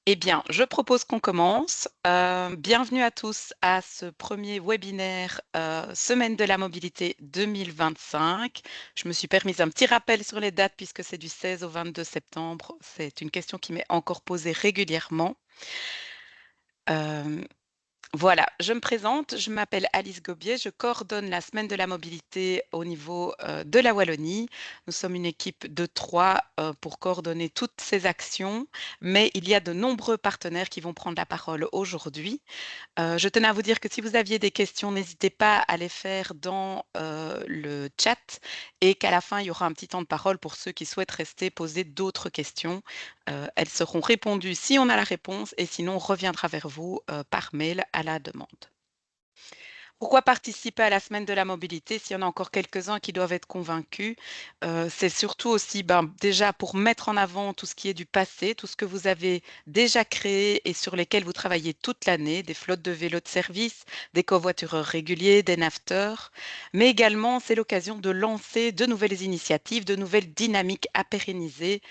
Eh bien, je propose qu'on commence. Bienvenue à tous à ce premier webinaire Semaine de la mobilité 2025. Je me suis permise un petit rappel sur les dates puisque c'est du 16 au 22 septembre. C'est une question qui m'est encore posée régulièrement. Euh, voilà, je me présente, je m'appelle Alice Gobier, je coordonne la semaine de la mobilité au niveau de la Wallonie. Nous sommes une équipe de 3 pour coordonner toutes ces actions, mais il y a de nombreux partenaires qui vont prendre la parole aujourd'hui. Je tenais à vous dire que si vous aviez des questions, n'hésitez pas à les faire dans le chat et qu'à la fin, il y aura un petit temps de parole pour ceux qui souhaitent rester poser d'autres questions. Elles seront répondues si on a la réponse et sinon on reviendra vers vous par mail à la demande. Pourquoi participer à la semaine de la mobilité s'il y en a encore quelques-uns qui doivent être convaincus? C'est surtout aussi déjà pour mettre en avant tout ce qui est du passé, tout ce que vous avez déjà créé et sur lesquels vous travaillez toute l'année, des flottes de vélos de service, des covoitureurs réguliers, des naveteurs. Mais également, c'est l'occasion de lancer de nouvelles initiatives, de nouvelles dynamiques à pérenniser.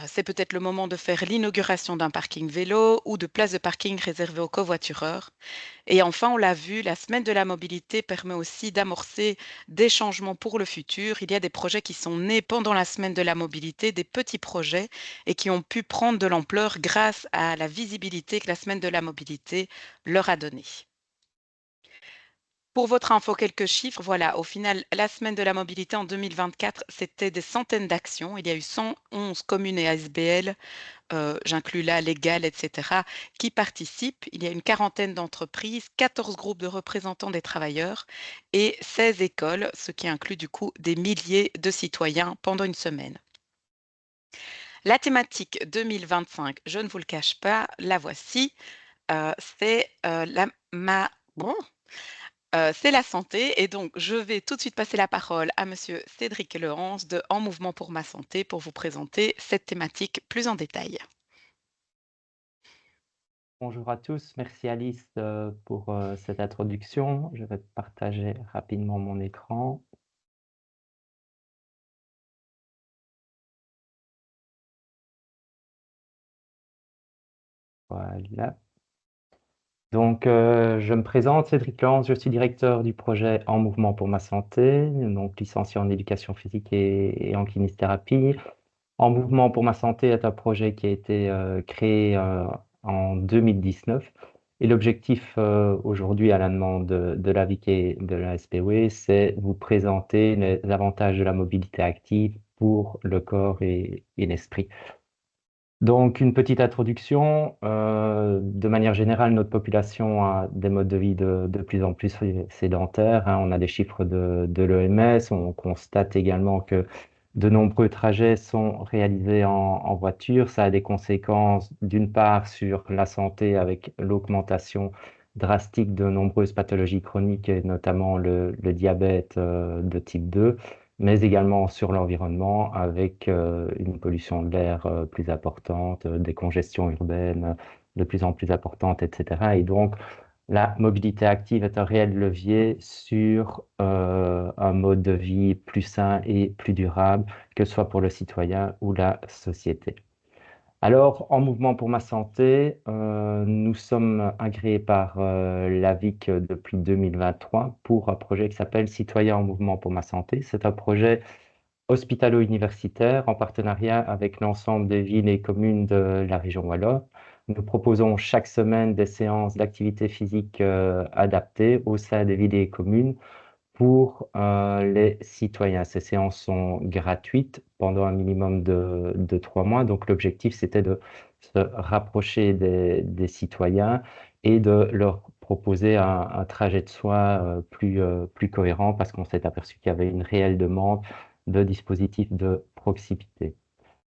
C'est peut-être le moment de faire l'inauguration d'un parking vélo ou de places de parking réservées aux covoitureurs. Et enfin, on l'a vu, la semaine de la mobilité permet aussi d'amorcer des changements pour le futur. Il y a des projets qui sont nés pendant la semaine de la mobilité, des petits projets, et qui ont pu prendre de l'ampleur grâce à la visibilité que la semaine de la mobilité leur a donnée. Pour votre info, quelques chiffres. Voilà, au final, la semaine de la mobilité en 2024, c'était des centaines d'actions. Il y a eu 111 communes et ASBL, j'inclus là les GAL, etc., qui participent. Il y a une quarantaine d'entreprises, 14 groupes de représentants des travailleurs et 16 écoles, ce qui inclut du coup des milliers de citoyens pendant une semaine. La thématique 2025, je ne vous le cache pas, la voici. C'est bon, c'est la santé et donc je vais tout de suite passer la parole à Monsieur Cédric Lehance de En Mouvement pour ma santé pour vous présenter cette thématique plus en détail. Bonjour à tous, merci Alice pour cette introduction. Je vais partager rapidement mon écran. Voilà. Donc, je me présente, Cédric Lance, je suis directeur du projet En Mouvement pour ma santé, donc licencié en éducation physique et en kinésithérapie. En Mouvement pour ma santé est un projet qui a été créé en 2019. Et l'objectif aujourd'hui, à la demande de l'AVIC et de la SPW, c'est vous présenter les avantages de la mobilité active pour le corps et l'esprit. Donc, une petite introduction. De manière générale, notre population a des modes de vie de plus en plus sédentaires, hein. On a des chiffres de l'OMS. On constate également que de nombreux trajets sont réalisés en voiture. Ça a des conséquences, d'une part, sur la santé avec l'augmentation drastique de nombreuses pathologies chroniques, et notamment le diabète de type 2, mais également sur l'environnement avec une pollution de l'air plus importante, des congestions urbaines de plus en plus importantes, etc. Et donc, la mobilité active est un réel levier sur un mode de vie plus sain et plus durable, que ce soit pour le citoyen ou la société. Alors, En Mouvement pour ma santé, nous sommes agréés par l'AVIC depuis 2023 pour un projet qui s'appelle Citoyens en Mouvement pour ma santé. C'est un projet hospitalo-universitaire en partenariat avec l'ensemble des villes et communes de la région wallonne. Nous proposons chaque semaine des séances d'activité physique adaptées au sein des villes et communes pour les citoyens. Ces séances sont gratuites pendant un minimum de 3 mois. Donc l'objectif, c'était de se rapprocher des citoyens et de leur proposer un trajet de soins plus cohérent parce qu'on s'est aperçu qu'il y avait une réelle demande de dispositifs de proximité.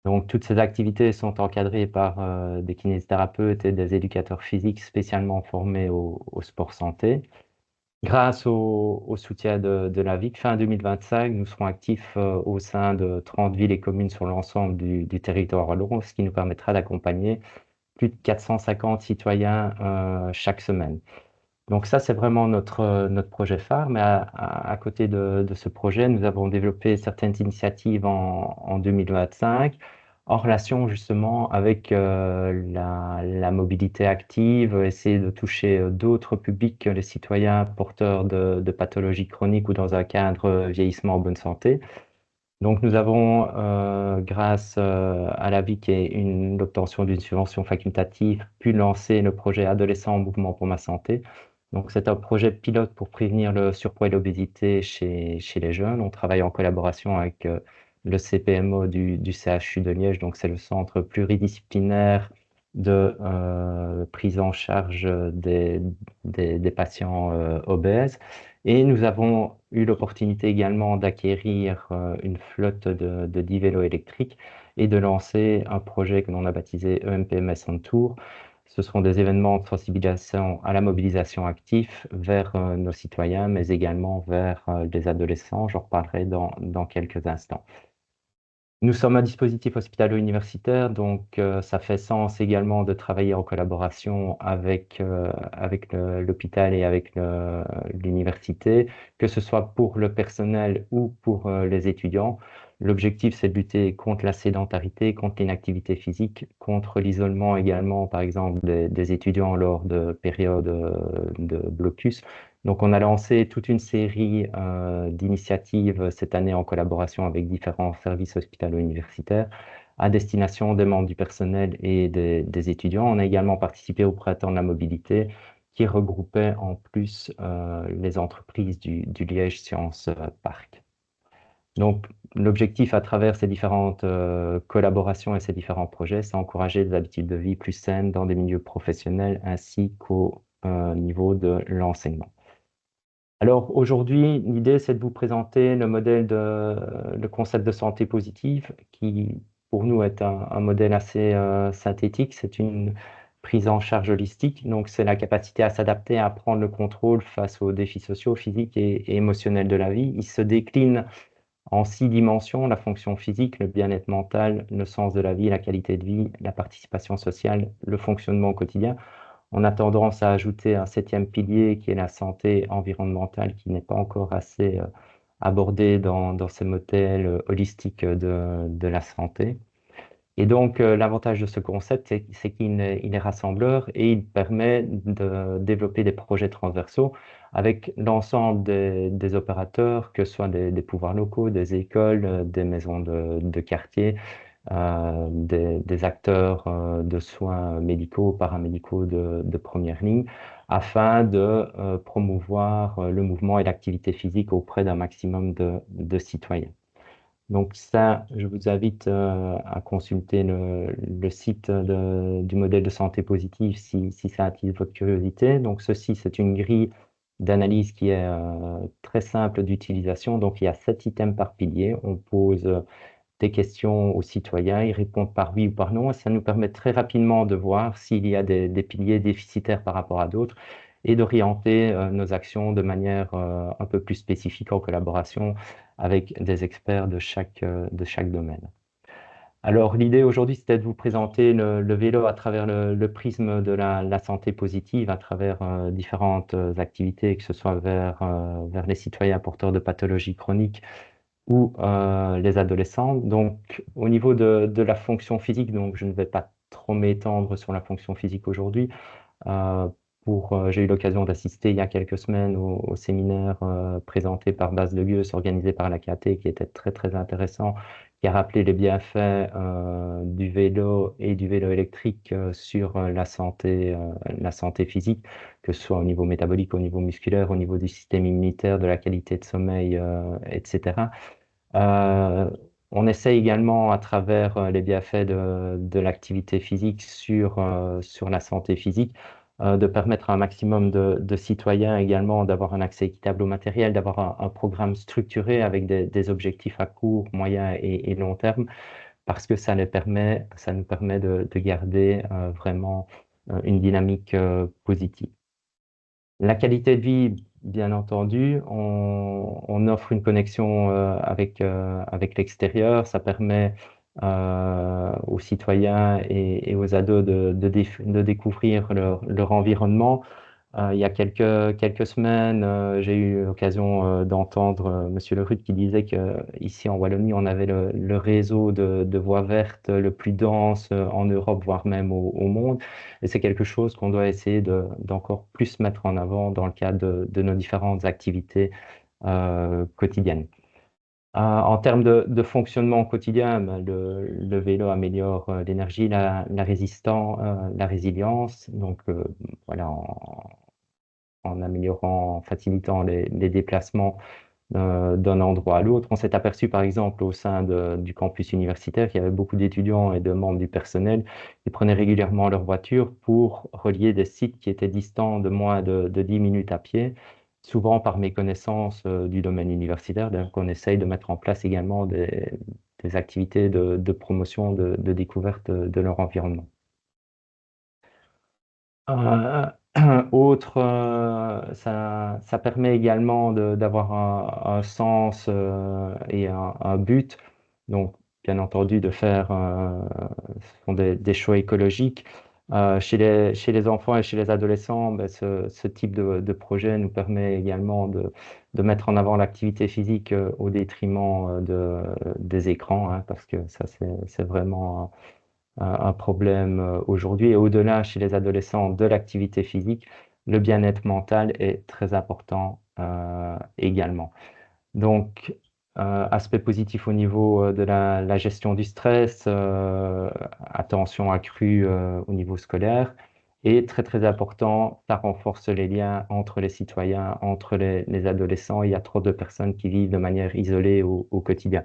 Donc, toutes ces activités sont encadrées par des kinésithérapeutes et des éducateurs physiques spécialement formés au sport santé. Grâce au soutien de la VIC, fin 2025, nous serons actifs au sein de 30 villes et communes sur l'ensemble du territoire wallon, ce qui nous permettra d'accompagner plus de 450 citoyens chaque semaine. Donc ça, c'est vraiment notre projet phare, mais à côté de ce projet, nous avons développé certaines initiatives en 2025. en relation justement avec la mobilité active, essayer de toucher d'autres publics que les citoyens porteurs de pathologies chroniques ou dans un cadre vieillissement en bonne santé. Donc, nous avons, grâce à la VIC et l'obtention d'une subvention facultative, pu lancer le projet Adolescents en mouvement pour ma santé. Donc, c'est un projet pilote pour prévenir le surpoids et l'obésité chez les jeunes. On travaille en collaboration avec le CPMO du CHU de Liège. Donc, c'est le centre pluridisciplinaire de prise en charge des patients obèses. Et nous avons eu l'opportunité également d'acquérir une flotte de 10 vélos électriques et de lancer un projet que l'on a baptisé EMPMS on Tour. Ce seront des événements de sensibilisation à la mobilisation active vers nos citoyens, mais également vers les adolescents. J'en reparlerai dans quelques instants. Nous sommes un dispositif hospitalo-universitaire, donc ça fait sens également de travailler en collaboration avec l'hôpital et avec l'université, que ce soit pour le personnel ou pour les étudiants. L'objectif, c'est de lutter contre la sédentarité, contre l'inactivité physique, contre l'isolement également, par exemple, des étudiants lors de périodes de blocus. Donc, on a lancé toute une série d'initiatives cette année en collaboration avec différents services hospitalo-universitaires à destination des membres du personnel et des étudiants. On a également participé au Printemps de la mobilité qui regroupait en plus les entreprises du Liège Science Park. Donc, l'objectif à travers ces différentes collaborations et ces différents projets, c'est encourager des habitudes de vie plus saines dans des milieux professionnels ainsi qu'au niveau de l'enseignement. Alors aujourd'hui, l'idée, c'est de vous présenter le concept de santé positive, qui pour nous est un modèle assez synthétique. C'est une prise en charge holistique. Donc, c'est la capacité à s'adapter, à prendre le contrôle face aux défis sociaux, physiques et émotionnels de la vie. Il se décline en 6 dimensions: la fonction physique, le bien-être mental, le sens de la vie, la qualité de vie, la participation sociale, le fonctionnement au quotidien. On a tendance à ajouter un 7e pilier qui est la santé environnementale, qui n'est pas encore assez abordé dans ces modèles holistiques de la santé. Et donc, l'avantage de ce concept, c'est qu'il est rassembleur et il permet de développer des projets transversaux avec l'ensemble des opérateurs, que ce soit des pouvoirs locaux, des écoles, des maisons de quartier, des acteurs de soins médicaux, paramédicaux de première ligne, afin de promouvoir le mouvement et l'activité physique auprès d'un maximum de citoyens. Donc ça, je vous invite à consulter le site du modèle de santé positive si ça attise votre curiosité. Donc ceci, c'est une grille d'analyse qui est très simple d'utilisation. Donc il y a 7 items par pilier. On pose des questions aux citoyens, ils répondent par oui ou par non, et ça nous permet très rapidement de voir s'il y a des piliers déficitaires par rapport à d'autres et d'orienter nos actions de manière un peu plus spécifique en collaboration avec des experts de chaque domaine. Alors, l'idée aujourd'hui, c'était de vous présenter le vélo à travers le prisme de la santé positive, à travers différentes activités, que ce soit vers les citoyens porteurs de pathologies chroniques ou les adolescents. Donc, au niveau de la fonction physique, donc je ne vais pas trop m'étendre sur la fonction physique aujourd'hui. Euh, j'ai eu l'occasion d'assister il y a quelques semaines au séminaire présenté par Bas de Gueus, organisé par la KT, qui était très très intéressant, qui a rappelé les bienfaits du vélo et du vélo électrique sur la santé physique, que ce soit au niveau métabolique, au niveau musculaire, au niveau du système immunitaire, de la qualité de sommeil, etc. Euh, on essaie également, à travers les bienfaits de l'activité physique sur la santé physique, de permettre à un maximum de citoyens également d'avoir un accès équitable au matériel, d'avoir un programme structuré avec des objectifs à court, moyen et long terme, parce que ça nous permet de garder vraiment une dynamique positive. La qualité de vie, bien entendu, on offre une connexion avec l'extérieur. Ça permet aux citoyens et aux ados de découvrir leur environnement. Il y a quelques semaines, j'ai eu l'occasion d'entendre Monsieur Le Rude qui disait que ici en Wallonie, on avait le réseau de voies vertes le plus dense en Europe, voire même au monde. Et c'est quelque chose qu'on doit essayer d'encore plus mettre en avant dans le cadre de nos différentes activités quotidiennes. En termes de fonctionnement quotidien, ben, le vélo améliore l'énergie, la résilience. Donc voilà, en améliorant, en facilitant les déplacements d'un endroit à l'autre. On s'est aperçu, par exemple, au sein du campus universitaire, qu'il y avait beaucoup d'étudiants et de membres du personnel qui prenaient régulièrement leur voiture pour relier des sites qui étaient distants de moins de 10 minutes à pied, souvent par méconnaissance du domaine universitaire. Donc, on essaye de mettre en place également des activités de promotion, de découverte de leur environnement. Euh, Autre, ça permet également d'avoir un sens et un but. Donc, bien entendu, de faire ce sont des choix écologiques. Chez les enfants et chez les adolescents, ben, ce type de projet nous permet également de mettre en avant l'activité physique au détriment des écrans, hein, parce que ça, c'est vraiment un problème aujourd'hui. Et au-delà, chez les adolescents, de l'activité physique, le bien-être mental est très important également. Donc, aspect positif au niveau de la gestion du stress, attention accrue au niveau scolaire. Et très très important, ça renforce les liens entre les citoyens, entre les adolescents. Il y a trop de personnes qui vivent de manière isolée au quotidien.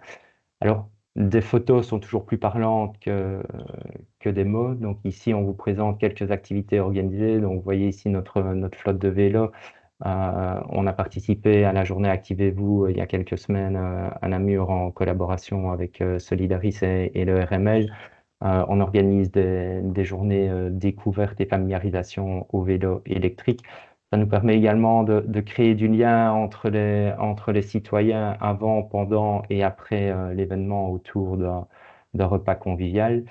Alors, des photos sont toujours plus parlantes que des mots. Donc ici, on vous présente quelques activités organisées. Donc vous voyez ici notre flotte de vélos. On a participé à la journée Activez-vous il y a quelques semaines à Namur en collaboration avec Solidaris et le RML. On organise des journées découverte et familiarisation au vélo électrique. Ça nous permet également de créer du lien entre les citoyens avant, pendant et après l'événement autour d'un repas convivial.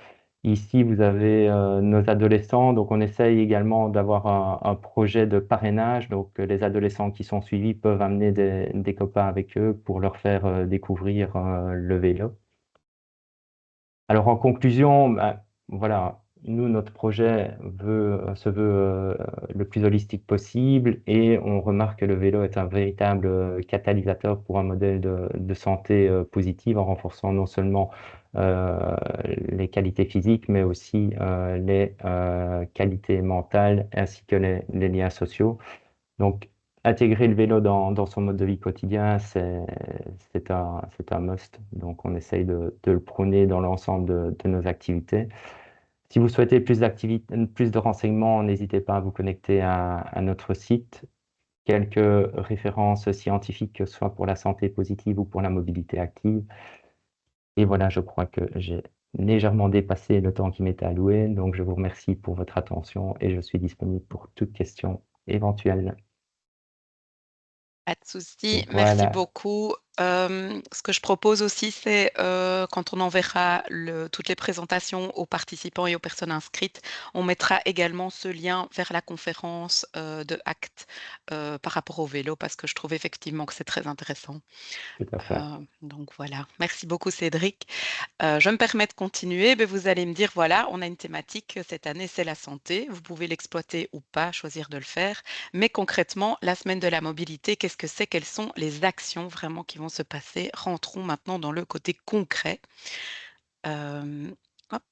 Ici, vous avez nos adolescents, donc on essaye également d'avoir un projet de parrainage. Donc les adolescents qui sont suivis peuvent amener des copains avec eux pour leur faire découvrir le vélo. Alors en conclusion, ben, voilà, nous, notre projet se veut le plus holistique possible et on remarque que le vélo est un véritable catalyseur pour un modèle de santé positive en renforçant non seulement euh, les qualités physiques, mais aussi les qualités mentales ainsi que les liens sociaux. Donc, intégrer le vélo dans son mode de vie quotidien, c'est un must. Donc, on essaye de le prôner dans l'ensemble de nos activités. Si vous souhaitez plus de renseignements, n'hésitez pas à vous connecter à notre site. Quelques références scientifiques, que ce soit pour la santé positive ou pour la mobilité active. Et voilà, je crois que j'ai légèrement dépassé le temps qui m'était alloué. Donc, je vous remercie pour votre attention et je suis disponible pour toute question éventuelle. Pas de souci, merci Voilà, beaucoup. Ce que je propose aussi, c'est quand on enverra toutes les présentations aux participants et aux personnes inscrites, on mettra également ce lien vers la conférence de ACT par rapport au vélo, parce que je trouve effectivement que c'est très intéressant. tout à fait. Donc voilà, merci beaucoup Cédric. Je me permets de continuer. Ben, vous allez me dire, voilà, on a une thématique cette année, c'est la santé. Vous pouvez l'exploiter ou pas, choisir de le faire. Mais concrètement, la semaine de la mobilité, qu'est-ce que c'est? Quelles sont les actions vraiment qui vont se passer? Rentrons maintenant dans le côté concret. Euh, hop.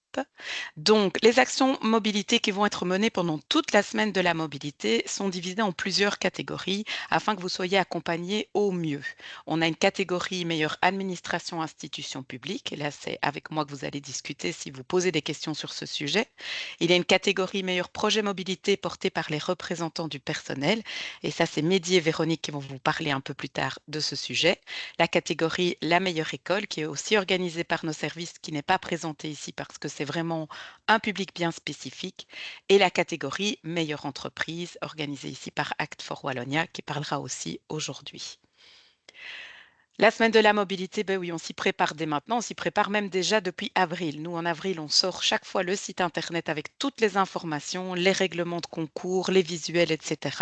Donc, les actions mobilité qui vont être menées pendant toute la semaine de la mobilité sont divisées en plusieurs catégories afin que vous soyez accompagnés au mieux. On a une catégorie meilleure administration institution publique, et là c'est avec moi que vous allez discuter si vous posez des questions sur ce sujet. Il y a une catégorie meilleur projet mobilité portée par les représentants du personnel, et ça c'est Mehdi et Véronique qui vont vous parler un peu plus tard de ce sujet. La catégorie la meilleure école qui est aussi organisée par nos services, qui n'est pas présentée ici parce que c'est vraiment un public bien spécifique, et la catégorie meilleure entreprise, organisée ici par Act for Wallonia, qui parlera aussi aujourd'hui. La semaine de la mobilité, ben oui, on s'y prépare dès maintenant, on s'y prépare même déjà depuis avril. Nous, en avril, on sort chaque fois le site internet avec toutes les informations, les règlements de concours, les visuels, etc.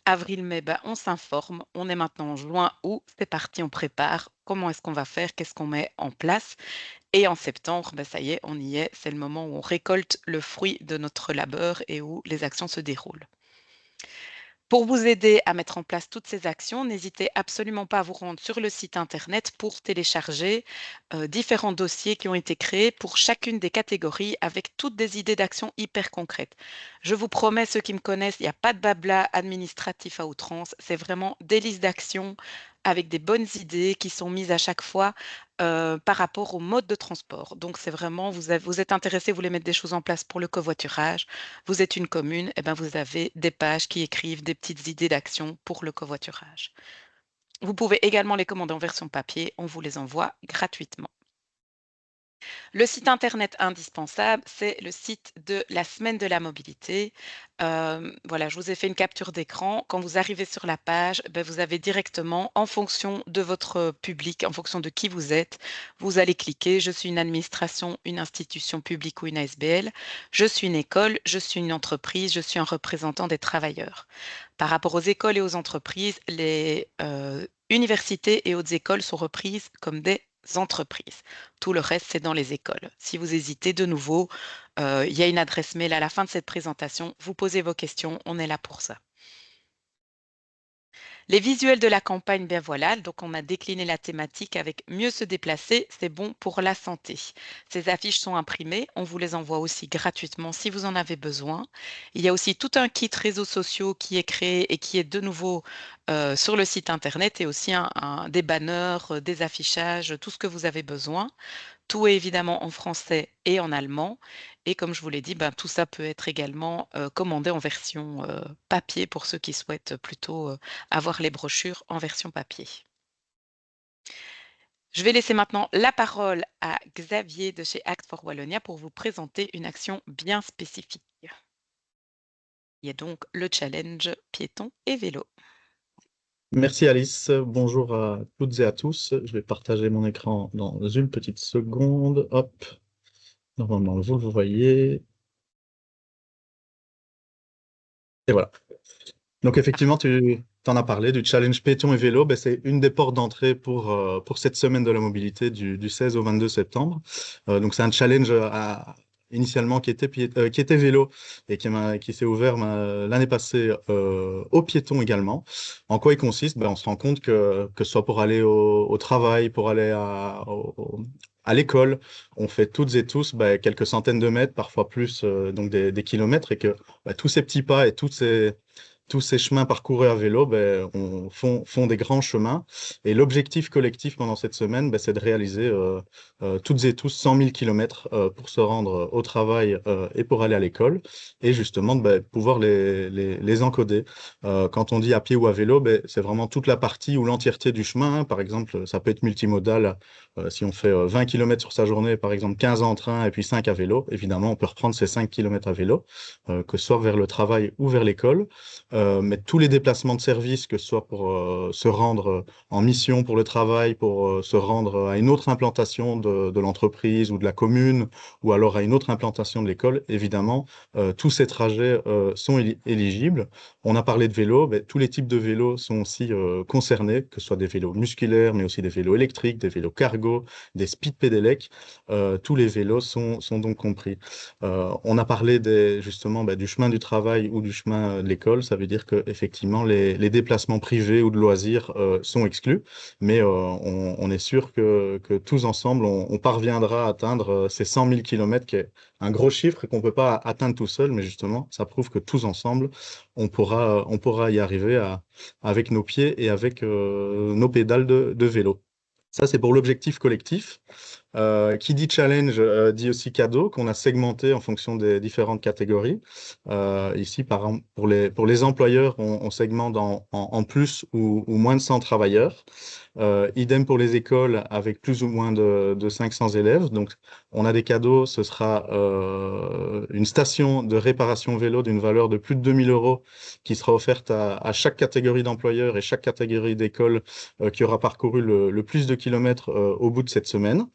Avril-mai, ben, on s'informe. On est maintenant en juin, août, c'est parti, on prépare. Comment est-ce qu'on va faire? Qu'est-ce qu'on met en place? Et en septembre, ben, ça y est, on y est. C'est le moment où on récolte le fruit de notre labeur et où les actions se déroulent. Pour vous aider à mettre en place toutes ces actions, n'hésitez absolument pas à vous rendre sur le site internet pour télécharger différents dossiers qui ont été créés pour chacune des catégories avec toutes des idées d'actions hyper concrètes. Je vous promets, ceux qui me connaissent, il n'y a pas de blabla administratif à outrance. C'est vraiment des listes d'actions avec des bonnes idées qui sont mises à chaque fois par rapport au mode de transport. Donc, c'est vraiment, vous êtes intéressé, vous voulez mettre des choses en place pour le covoiturage, vous êtes une commune, et ben vous avez des pages qui écrivent des petites idées d'action pour le covoiturage. Vous pouvez également les commander en version papier, on vous les envoie gratuitement. Le site internet indispensable, c'est le site de la semaine de la mobilité. Voilà, je vous ai fait une capture d'écran. Quand vous arrivez sur la page, ben, vous avez directement, en fonction de votre public, en fonction de qui vous êtes, vous allez cliquer. Je suis une administration, une institution publique ou une ASBL. Je suis une école, je suis une entreprise, je suis un représentant des travailleurs. Par rapport aux écoles et aux entreprises, les universités et hautes écoles sont reprises comme des entreprises. Tout le reste, c'est dans les écoles. Si vous hésitez de nouveau, il y a une adresse mail à la fin de cette présentation. Vous posez vos questions, on est là pour ça. Les visuels de la campagne, bien voilà, donc on a décliné la thématique avec mieux se déplacer, c'est bon pour la santé. Ces affiches sont imprimées, on vous les envoie aussi gratuitement si vous en avez besoin. Il y a aussi tout un kit réseaux sociaux qui est créé et qui est de nouveau sur le site internet et aussi des banners, des affichages, tout ce que vous avez besoin. Tout est évidemment en français et en allemand. Et comme je vous l'ai dit, ben, tout ça peut être également commandé en version papier pour ceux qui souhaitent plutôt avoir les brochures en version papier. Je vais laisser maintenant la parole à Xavier de chez Act for Wallonia pour vous présenter une action bien spécifique. Il y a donc le challenge piéton et vélo. Merci Alice, bonjour à toutes et à tous. Je vais partager mon écran dans une petite seconde. Hop, normalement vous le voyez. Et voilà. Donc effectivement, tu en as parlé du challenge piéton et vélo. Ben, c'est une des portes d'entrée pour cette semaine de la mobilité du 16 au 22 septembre. Donc c'est un challenge initialement qui était vélo et qui s'est ouvert l'année passée aux piétons également. En quoi il consiste? Ben, on se rend compte que ce soit pour aller au travail, pour aller à l'école, on fait toutes et tous ben, quelques centaines de mètres, parfois plus, donc des kilomètres, et que ben, tous ces petits pas et tous ces chemins parcourus à vélo font des grands chemins. Et l'objectif collectif pendant cette semaine, c'est de réaliser toutes et tous 100 000 kilomètres pour se rendre au travail et pour aller à l'école, et justement de pouvoir les encoder. Quand on dit à pied ou à vélo, c'est vraiment toute la partie ou l'entièreté du chemin. Par exemple, ça peut être multimodal. Si on fait 20 kilomètres sur sa journée, par exemple 15 en train et puis 5 à vélo, évidemment, on peut reprendre ces 5 kilomètres à vélo, que ce soit vers le travail ou vers l'école. Mais tous les déplacements de service, que ce soit pour se rendre en mission pour le travail, pour se rendre à une autre implantation de l'entreprise ou de la commune, ou alors à une autre implantation de l'école, évidemment, tous ces trajets sont éligibles. On a parlé de vélos, mais tous les types de vélos sont aussi concernés, que ce soit des vélos musculaires, mais aussi des vélos électriques, des vélos cargo, des speed pedelecs. Tous les vélos sont donc compris. On a parlé justement du chemin du travail ou du chemin de l'école. Ça veut dire que effectivement les déplacements privés ou de loisirs sont exclus, mais on est sûr que tous ensemble, on parviendra à atteindre ces 100 000 kilomètres, qui est un gros chiffre et qu'on ne peut pas atteindre tout seul, mais justement, ça prouve que tous ensemble, on pourra y arriver avec nos pieds et avec nos pédales de vélo. Ça, c'est pour l'objectif collectif. Qui dit challenge dit aussi cadeau qu'on a segmenté en fonction des différentes catégories. Ici, par exemple, pour les employeurs, on segmente en plus ou moins de 100 travailleurs. Idem pour les écoles avec plus ou moins de 500 élèves. Donc, on a des cadeaux. Ce sera une station de réparation vélo d'une valeur de plus de 2 000 euros qui sera offerte à chaque catégorie d'employeurs et chaque catégorie d'école qui aura parcouru le plus de kilomètres au bout de cette semaine.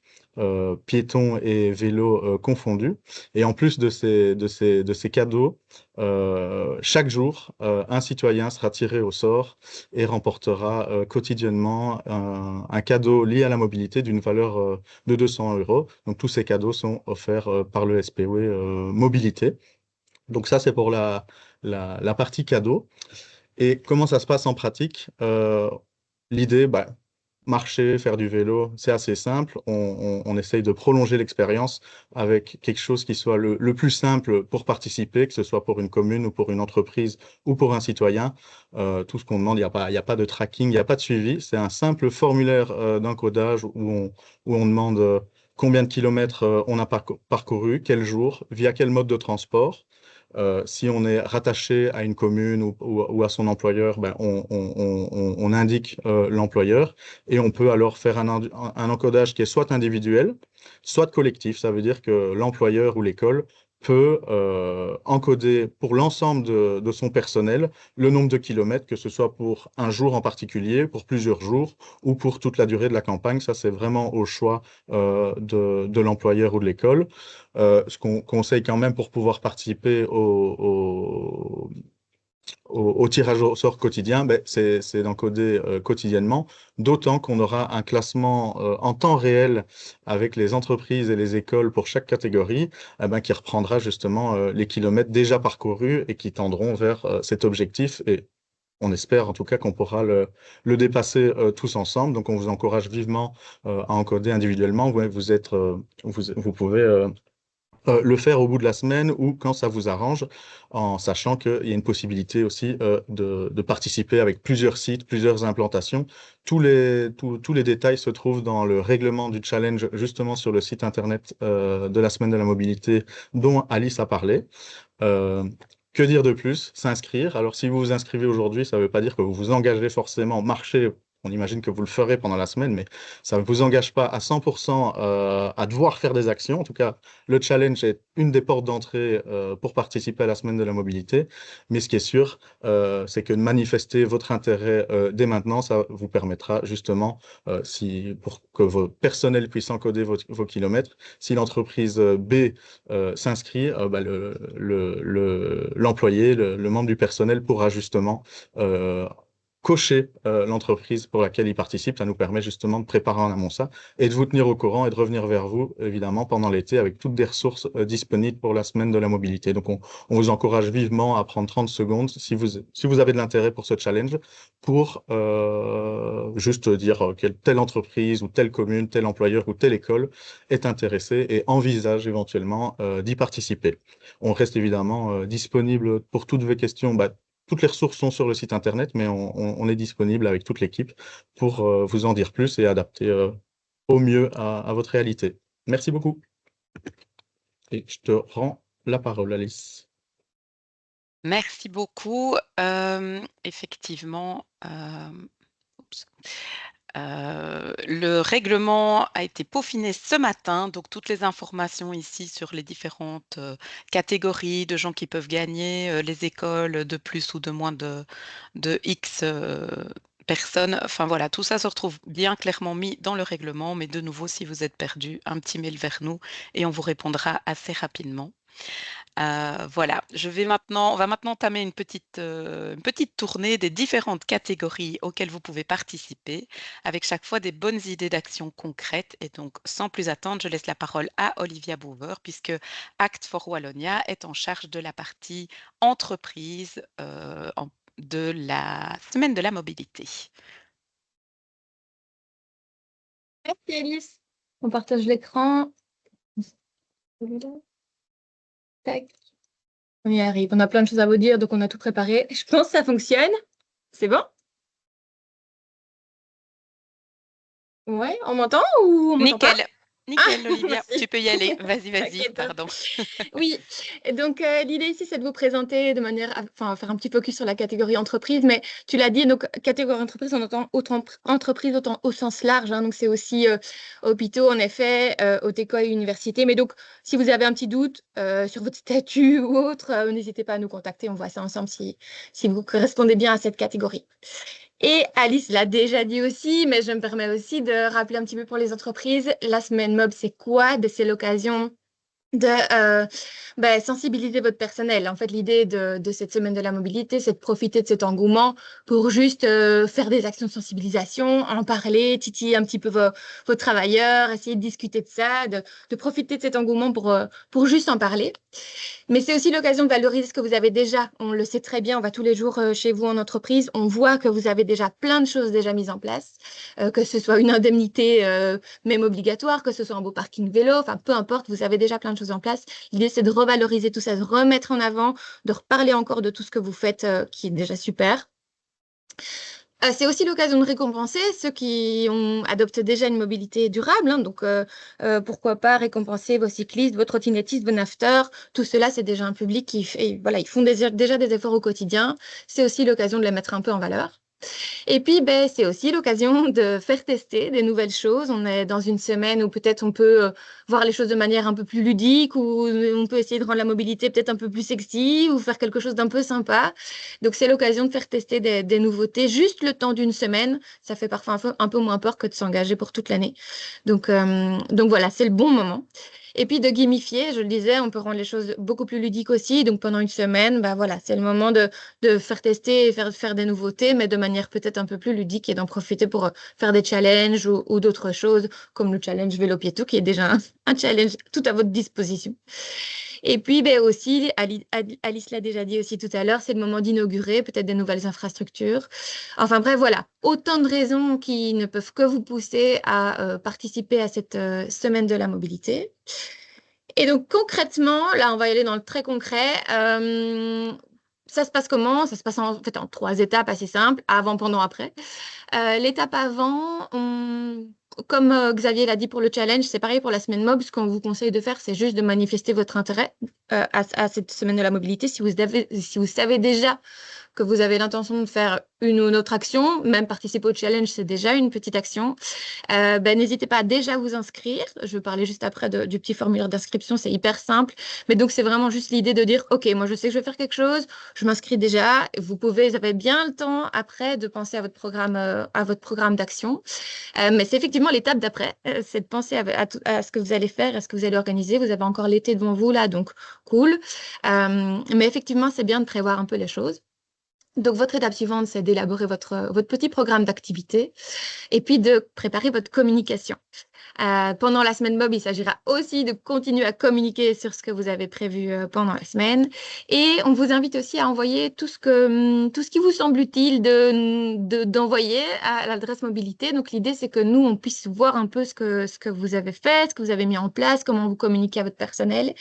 Piétons et vélos confondus. Et en plus de ces cadeaux, chaque jour, un citoyen sera tiré au sort et remportera quotidiennement un cadeau lié à la mobilité d'une valeur de 200 euros. Donc tous ces cadeaux sont offerts par le SPW Mobilité. Donc ça, c'est pour la partie cadeau. Et comment ça se passe en pratique? L'idée, marcher, faire du vélo, c'est assez simple. On essaye de prolonger l'expérience avec quelque chose qui soit le plus simple pour participer, que ce soit pour une commune ou pour une entreprise ou pour un citoyen. Tout ce qu'on demande, il n'y a pas de tracking, il n'y a pas de suivi. C'est un simple formulaire d'encodage où on demande combien de kilomètres on a parcouru, quel jour, via quel mode de transport. Si on est rattaché à une commune ou à son employeur, on indique l'employeur et on peut alors faire un encodage qui est soit individuel, soit collectif. Ça veut dire que l'employeur ou l'école peut encoder pour l'ensemble de son personnel le nombre de kilomètres, que ce soit pour un jour en particulier, pour plusieurs jours ou pour toute la durée de la campagne. Ça, c'est vraiment au choix de l'employeur ou de l'école. Ce qu'on conseille quand même pour pouvoir participer au tirage au sort quotidien, c'est d'encoder quotidiennement, d'autant qu'on aura un classement en temps réel avec les entreprises et les écoles pour chaque catégorie, qui reprendra justement les kilomètres déjà parcourus et qui tendront vers cet objectif. Et on espère en tout cas qu'on pourra le dépasser tous ensemble. Donc on vous encourage vivement à encoder individuellement. Vous pouvez le faire au bout de la semaine ou quand ça vous arrange, en sachant qu'il y a une possibilité aussi de participer avec plusieurs sites, plusieurs implantations. Tous les détails se trouvent dans le règlement du challenge, justement sur le site internet de la Semaine de la Mobilité dont Alice a parlé. Que dire de plus? S'inscrire. Alors, si vous vous inscrivez aujourd'hui, ça ne veut pas dire que vous vous engagez forcément marcher. On imagine que vous le ferez pendant la semaine, mais ça ne vous engage pas à 100% à devoir faire des actions. En tout cas, le challenge est une des portes d'entrée pour participer à la Semaine de la Mobilité. Mais ce qui est sûr, c'est que de manifester votre intérêt dès maintenant, ça vous permettra justement, pour que vos personnels puissent encoder vos kilomètres, si l'entreprise B s'inscrit, l'employé, le membre du personnel pourra justement cocher l'entreprise pour laquelle il participe. Ça nous permet justement de préparer en amont ça et de vous tenir au courant et de revenir vers vous, évidemment, pendant l'été avec toutes des ressources disponibles pour la Semaine de la Mobilité. Donc, on vous encourage vivement à prendre 30 secondes si vous avez de l'intérêt pour ce challenge pour juste dire que telle entreprise ou telle commune, tel employeur ou telle école est intéressé et envisage éventuellement d'y participer. On reste évidemment disponible pour toutes vos questions. Toutes les ressources sont sur le site internet, mais on est disponible avec toute l'équipe pour vous en dire plus et adapter au mieux à votre réalité. Merci beaucoup. Et je te rends la parole, Alice. Merci beaucoup. Effectivement, le règlement a été peaufiné ce matin, donc toutes les informations ici sur les différentes catégories de gens qui peuvent gagner, les écoles de plus ou de moins de X personnes. Enfin voilà, tout ça se retrouve bien clairement mis dans le règlement, mais de nouveau, si vous êtes perdu, un petit mail vers nous et on vous répondra assez rapidement. Voilà, on va maintenant entamer une petite tournée des différentes catégories auxquelles vous pouvez participer, avec chaque fois des bonnes idées d'actions concrètes. Et donc, sans plus attendre, je laisse la parole à Olivia Bouver, puisque Act for Wallonia est en charge de la partie entreprise de la Semaine de la mobilité. Merci Alice. On partage l'écran. Tac. On y arrive. On a plein de choses à vous dire, donc on a tout préparé. Je pense que ça fonctionne. C'est bon? Ouais, on m'entend ou on m'entend pas? Nickel, Olivia, Merci. tu peux y aller. Vas-y, Ok, top. pardon. Oui, et donc l'idée ici, c'est de vous présenter de manière, enfin, faire un petit focus sur la catégorie entreprise, mais tu l'as dit, donc catégorie entreprise, on entend autant entreprise autant au sens large, hein, donc c'est aussi hôpitaux, en effet, haute école et université. Mais donc, si vous avez un petit doute sur votre statut ou autre, n'hésitez pas à nous contacter, on voit ça ensemble si vous correspondez bien à cette catégorie. Et Alice l'a déjà dit aussi, mais je me permets aussi de rappeler un petit peu pour les entreprises, la semaine MOB, c'est quoi? C'est l'occasion de sensibiliser votre personnel. En fait, l'idée de cette semaine de la mobilité, c'est de profiter de cet engouement pour juste faire des actions de sensibilisation, en parler, titiller un petit peu vos travailleurs, essayer de discuter de ça, de profiter de cet engouement pour juste en parler. Mais c'est aussi l'occasion de valoriser ce que vous avez déjà. On le sait très bien, on va tous les jours chez vous en entreprise, on voit que vous avez déjà plein de choses déjà mises en place, que ce soit une indemnité même obligatoire, que ce soit un beau parking vélo, enfin peu importe, vous avez déjà plein de choses en place. L'idée, c'est de revaloriser tout ça, de remettre en avant, de reparler encore de tout ce que vous faites, qui est déjà super. C'est aussi l'occasion de récompenser ceux qui ont adopté déjà une mobilité durable. Hein, donc, pourquoi pas récompenser vos cyclistes, vos trottinettistes, vos nafteurs. Tout cela, c'est déjà un public qui fait, voilà, ils font déjà des efforts au quotidien. C'est aussi l'occasion de les mettre un peu en valeur. Et puis, c'est aussi l'occasion de faire tester des nouvelles choses. On est dans une semaine où peut-être on peut voir les choses de manière un peu plus ludique, ou on peut essayer de rendre la mobilité peut-être un peu plus sexy, ou faire quelque chose d'un peu sympa. Donc, c'est l'occasion de faire tester des nouveautés juste le temps d'une semaine. Ça fait parfois un peu moins peur que de s'engager pour toute l'année. Donc voilà, c'est le bon moment. Et puis de gamifier, je le disais, on peut rendre les choses beaucoup plus ludiques aussi. Donc pendant une semaine, voilà, c'est le moment de faire tester et faire des nouveautés, mais de manière peut-être un peu plus ludique et d'en profiter pour faire des challenges ou d'autres choses, comme le challenge vélo piétou, qui est déjà un challenge tout à votre disposition. Et puis aussi, Alice l'a déjà dit aussi tout à l'heure, c'est le moment d'inaugurer peut-être des nouvelles infrastructures. Enfin bref, voilà, autant de raisons qui ne peuvent que vous pousser à participer à cette semaine de la mobilité. Et donc concrètement, là on va y aller dans le très concret. Ça se passe comment? Ça se passe en fait en 3 étapes assez simples, avant, pendant, après. L'étape avant, comme Xavier l'a dit pour le challenge, c'est pareil pour la semaine MOB. Ce qu'on vous conseille de faire, c'est juste de manifester votre intérêt à cette semaine de la mobilité. Si vous savez déjà que vous avez l'intention de faire une ou une autre action, même participer au challenge, c'est déjà une petite action. N'hésitez pas à déjà vous inscrire. Je vais parler juste après du petit formulaire d'inscription, c'est hyper simple. Mais donc, c'est vraiment juste l'idée de dire, OK, moi, je sais que je vais faire quelque chose, je m'inscris déjà. Vous avez bien le temps après de penser à votre programme d'action. Mais c'est effectivement l'étape d'après, c'est de penser à ce que vous allez faire, à ce que vous allez organiser. Vous avez encore l'été devant vous, là, donc cool. Mais effectivement, c'est bien de prévoir un peu les choses. Donc, votre étape suivante, c'est d'élaborer votre petit programme d'activité et puis de préparer votre communication. Pendant la semaine MOB, il s'agira aussi de continuer à communiquer sur ce que vous avez prévu pendant la semaine. Et on vous invite aussi à envoyer tout ce qui vous semble utile d'envoyer à l'adresse mobilité. Donc, l'idée, c'est que nous, on puisse voir un peu ce que vous avez fait, ce que vous avez mis en place, comment vous communiquez à votre personnel.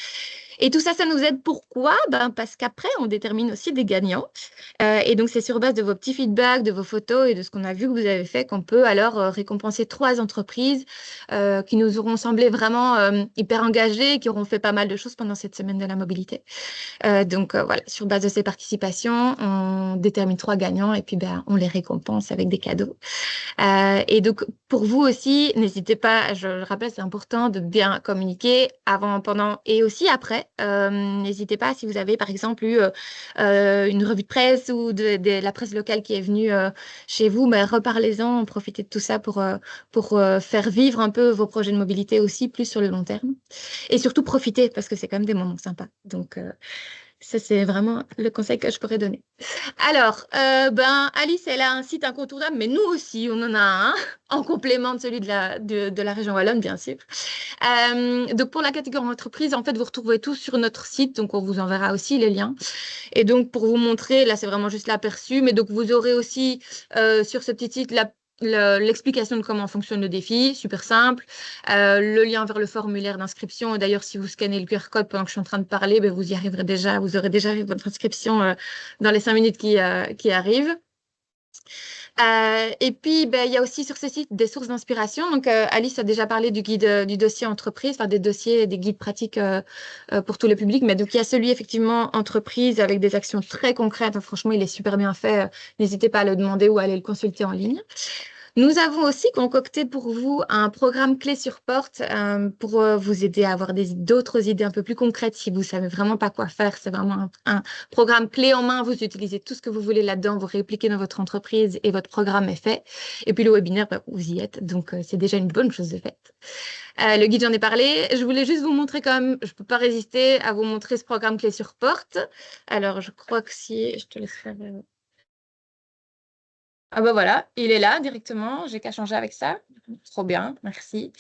Et tout ça, ça nous aide. Pourquoi? Parce qu'après, on détermine aussi des gagnants. Et donc, c'est sur base de vos petits feedbacks, de vos photos et de ce qu'on a vu que vous avez fait qu'on peut alors récompenser 3 entreprises qui nous auront semblé vraiment hyper engagées, qui auront fait pas mal de choses pendant cette semaine de la mobilité. Voilà, sur base de ces participations, on détermine 3 gagnants et puis on les récompense avec des cadeaux. Et donc, pour vous aussi, n'hésitez pas, je le rappelle, c'est important de bien communiquer avant, pendant et aussi après. N'hésitez pas si vous avez, par exemple, eu une revue de presse ou de la presse locale qui est venue chez vous, reparlez-en, profitez de tout ça pour faire vivre un peu vos projets de mobilité aussi, plus sur le long terme. Et surtout, profitez, parce que c'est quand même des moments sympas. Donc, ça, c'est vraiment le conseil que je pourrais donner. Alors, Alice, elle a un site incontournable, mais nous aussi, on en a un, en complément de celui de la région Wallonne, bien sûr. Donc, pour la catégorie entreprise, en fait, vous retrouvez tout sur notre site, donc on vous enverra aussi les liens. Et donc, pour vous montrer, là, c'est vraiment juste l'aperçu, mais donc vous aurez aussi sur ce petit site l'explication de comment fonctionne le défi, super simple, le lien vers le formulaire d'inscription. Et d'ailleurs, si vous scannez le QR code pendant que je suis en train de parler, vous y arriverez déjà, vous aurez déjà votre inscription dans les 5 minutes qui arrivent. Et puis, il y a aussi sur ce site des sources d'inspiration. Donc, Alice a déjà parlé du guide du dossier entreprise, enfin des dossiers, des guides pratiques pour tous les publics. Mais donc, il y a celui effectivement entreprise avec des actions très concrètes. Donc, franchement, il est super bien fait. N'hésitez pas à le demander ou à aller le consulter en ligne. Nous avons aussi concocté pour vous un programme clé sur porte pour vous aider à avoir d'autres idées un peu plus concrètes si vous savez vraiment pas quoi faire. C'est vraiment un programme clé en main. Vous utilisez tout ce que vous voulez là-dedans, vous répliquez dans votre entreprise et votre programme est fait. Et puis le webinaire, vous y êtes, donc c'est déjà une bonne chose de faite. Le guide, j'en ai parlé. Je voulais juste vous montrer quand même, je peux pas résister à vous montrer ce programme clé sur porte. Alors, je crois que si, je te laisse faire... Ah bah voilà, il est là directement, j'ai qu'à changer avec ça. Trop bien, merci.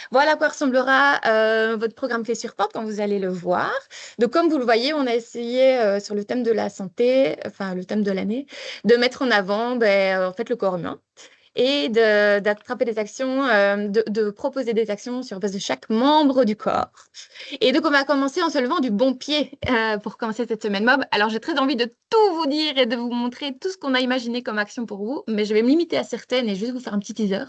Voilà à quoi ressemblera votre programme clé sur porte quand vous allez le voir. Donc comme vous le voyez, on a essayé sur le thème de la santé, enfin le thème de l'année, de mettre en avant en fait le corps humain et d'attraper des actions, de proposer des actions sur base de chaque membre du corps. Et donc, on va commencer en se levant du bon pied pour commencer cette semaine mob. Alors, j'ai très envie de tout vous dire et de vous montrer tout ce qu'on a imaginé comme action pour vous, mais je vais me limiter à certaines et juste vous faire un petit teaser.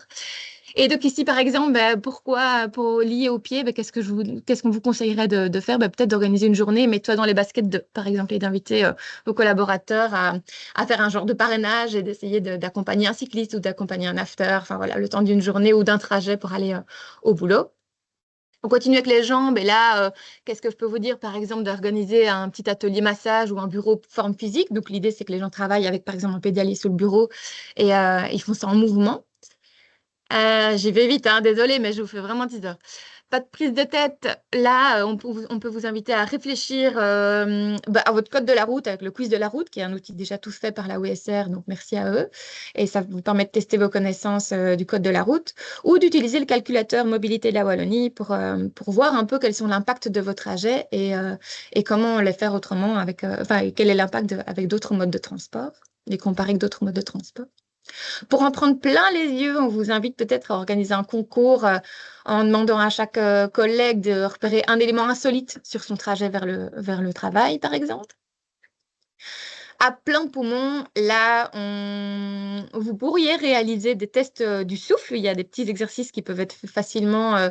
Et donc ici, par exemple, pourquoi pour lier au pied, qu'est-ce qu'on vous conseillerait de faire? Peut-être d'organiser une journée, mets-toi dans les baskets, par exemple, et d'inviter vos collaborateurs à faire un genre de parrainage et d'essayer d'accompagner un cycliste ou d'accompagner un after, enfin voilà, le temps d'une journée ou d'un trajet pour aller au boulot. On continue avec les jambes et là, qu'est-ce que je peux vous dire? Par exemple, d'organiser un petit atelier massage ou un bureau forme physique. Donc l'idée, c'est que les gens travaillent avec, par exemple, un pédalier sous le bureau et ils font ça en mouvement. J'y vais vite, hein, désolée, mais je vous fais vraiment teaser. Pas de prise de tête. Là, on peut vous inviter à réfléchir à votre code de la route avec le quiz de la route, qui est un outil déjà tous fait par la OSR, donc merci à eux. Et ça vous permet de tester vos connaissances du code de la route ou d'utiliser le calculateur mobilité de la Wallonie pour voir un peu quels sont l'impact de vos trajets et comment les faire autrement et quel est l'impact avec d'autres modes de transport, les comparer avec d'autres modes de transport. Pour en prendre plein les yeux, on vous invite peut-être à organiser un concours en demandant à chaque collègue de repérer un élément insolite sur son trajet vers le travail, par exemple. À plein poumon, là, vous pourriez réaliser des tests du souffle. Il y a des petits exercices qui peuvent être faits facilement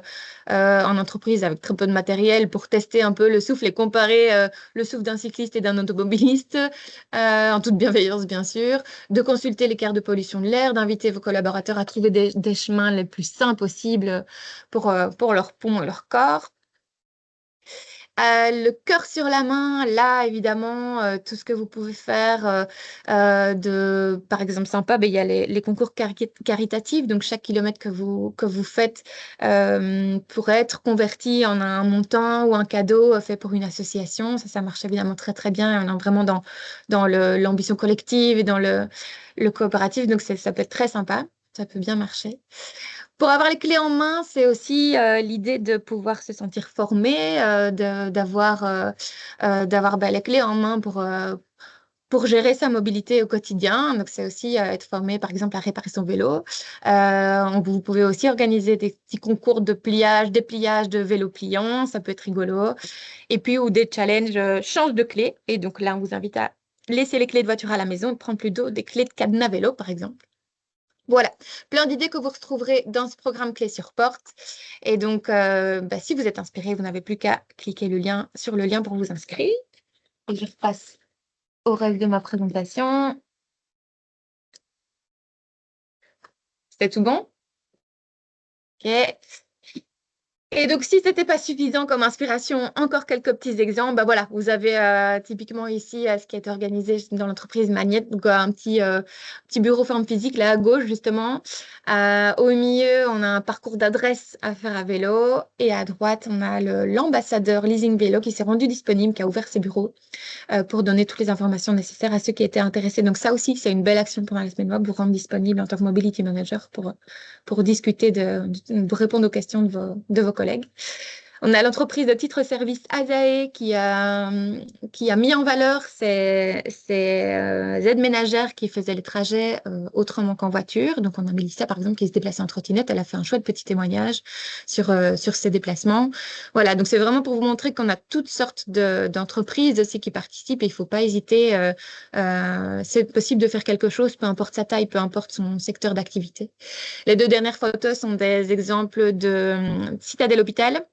en entreprise avec très peu de matériel pour tester un peu le souffle et comparer le souffle d'un cycliste et d'un automobiliste, en toute bienveillance, bien sûr. De consulter l'écart de pollution de l'air, d'inviter vos collaborateurs à trouver des chemins les plus sains possibles pour leurs poumons et leur corps. Le cœur sur la main, là, évidemment, tout ce que vous pouvez faire par exemple, sympa, il y a les concours caritatifs. Donc, chaque kilomètre que vous faites pourrait être converti en un montant ou un cadeau fait pour une association. Ça marche évidemment très, très bien. On est vraiment dans l'ambition collective et dans le coopératif. Donc, ça peut être très sympa. Ça peut bien marcher. Pour avoir les clés en main, c'est aussi l'idée de pouvoir se sentir formé, d'avoir les clés en main pour gérer sa mobilité au quotidien. Donc, c'est aussi être formé, par exemple, à réparer son vélo. Vous pouvez aussi organiser des petits concours de pliage, dépliage de vélo pliant. Ça peut être rigolo. Et puis, ou des challenges change de clé. Et donc, là, on vous invite à laisser les clés de voiture à la maison et prendre plutôt des clés de cadenas vélo, par exemple. Voilà, plein d'idées que vous retrouverez dans ce programme Clé sur Porte. Et donc, si vous êtes inspiré, vous n'avez plus qu'à cliquer sur le lien pour vous inscrire. Et je repasse au reste de ma présentation. C'est tout bon? OK. Et donc, si ce n'était pas suffisant comme inspiration, encore quelques petits exemples. Voilà, vous avez typiquement ici ce qui a été organisé dans l'entreprise Magnette, donc un petit bureau forme physique là à gauche, justement. Au milieu, on a un parcours d'adresse à faire à vélo. Et à droite, on a l'ambassadeur Leasing Vélo qui s'est rendu disponible, qui a ouvert ses bureaux pour donner toutes les informations nécessaires à ceux qui étaient intéressés. Donc, ça aussi, c'est une belle action pendant la semaine web, vous rendre disponible en tant que mobility manager pour discuter, pour répondre aux questions de vos collègues. On a l'entreprise de titre-service Azae qui a mis en valeur ces aides ménagères qui faisaient les trajets autrement qu'en voiture. Donc, on a Mélissa, par exemple, qui se déplaçait en trottinette. Elle a fait un chouette petit témoignage sur ses déplacements. Voilà, donc c'est vraiment pour vous montrer qu'on a toutes sortes d'entreprises aussi qui participent et il ne faut pas hésiter. C'est possible de faire quelque chose, peu importe sa taille, peu importe son secteur d'activité. Les 2 dernières photos sont des exemples de Citadelle Hôpital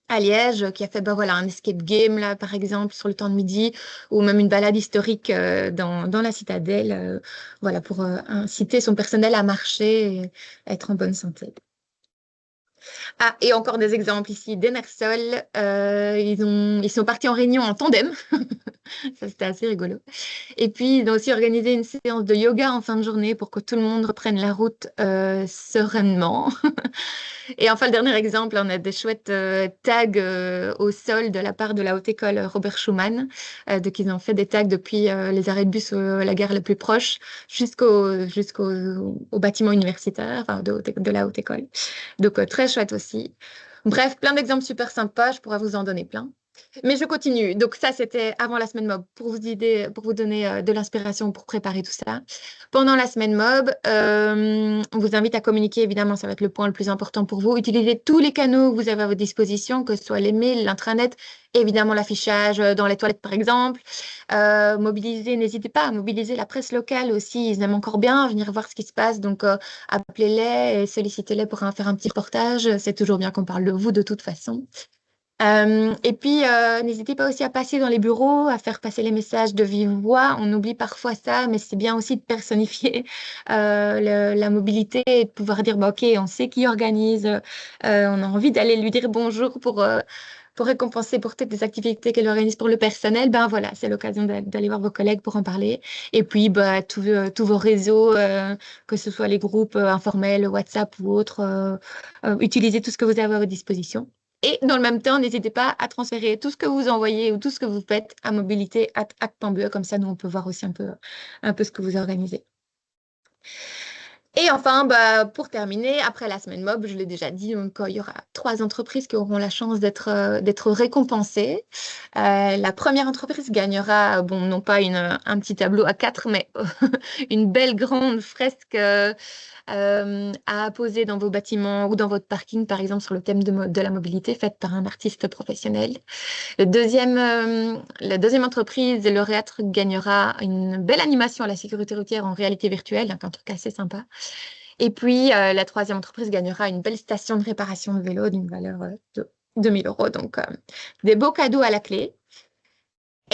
à Liège, qui a fait voilà, un escape game, là, par exemple, sur le temps de midi, ou même une balade historique dans la citadelle, voilà, pour inciter son personnel à marcher et à être en bonne santé. Ah, et encore des exemples ici d'Emersol. Ils sont partis en réunion en tandem. Ça, c'était assez rigolo. Et puis, ils ont aussi organisé une séance de yoga en fin de journée pour que tout le monde reprenne la route sereinement. Et enfin, le dernier exemple, on a des chouettes tags au sol de la part de la Haute École Robert Schumann. Donc, ils ont fait des tags depuis les arrêts de bus à la gare la plus proche jusqu'au bâtiment universitaire, enfin, de la Haute École. Donc, très chouette aussi. Bref, plein d'exemples super sympas. Je pourrais vous en donner plein. Mais je continue. Donc ça, c'était avant la semaine mob pour vous donner de l'inspiration pour préparer tout ça. Pendant la semaine mob, on vous invite à communiquer. Évidemment, ça va être le point le plus important pour vous. Utilisez tous les canaux que vous avez à votre disposition, que ce soit les mails, l'intranet, évidemment l'affichage dans les toilettes, par exemple. N'hésitez pas à mobiliser la presse locale aussi. Ils aiment encore bien venir voir ce qui se passe. Donc, appelez-les et sollicitez-les pour faire un petit reportage. C'est toujours bien qu'on parle de vous de toute façon. Et puis, n'hésitez pas aussi à passer dans les bureaux, à faire passer les messages de vive voix. On oublie parfois ça, mais c'est bien aussi de personnifier la mobilité et de pouvoir dire, bah, OK, on sait qui organise, on a envie d'aller lui dire bonjour pour récompenser pour peut-être des activités qu'elle organise pour le personnel. Ben voilà, c'est l'occasion d'aller voir vos collègues pour en parler. Et puis, bah, tous vos réseaux, que ce soit les groupes informels, WhatsApp ou autres, utilisez tout ce que vous avez à votre disposition. Et dans le même temps, n'hésitez pas à transférer tout ce que vous envoyez ou tout ce que vous faites à mobilité@actambue. Comme ça, nous, on peut voir aussi un peu ce que vous organisez. Et enfin, bah, pour terminer, après la semaine mob, je l'ai déjà dit, donc, il y aura 3 entreprises qui auront la chance d'être récompensées. La première entreprise gagnera, bon, non pas un petit tableau A4, mais une belle grande fresque à poser dans vos bâtiments ou dans votre parking, par exemple, sur le thème de la mobilité, faite par un artiste professionnel. La deuxième entreprise lauréate gagnera une belle animation à la sécurité routière en réalité virtuelle, donc un truc assez sympa. Et puis, la troisième entreprise gagnera une belle station de réparation de vélo d'une valeur de 2 000 €. Donc, des beaux cadeaux à la clé.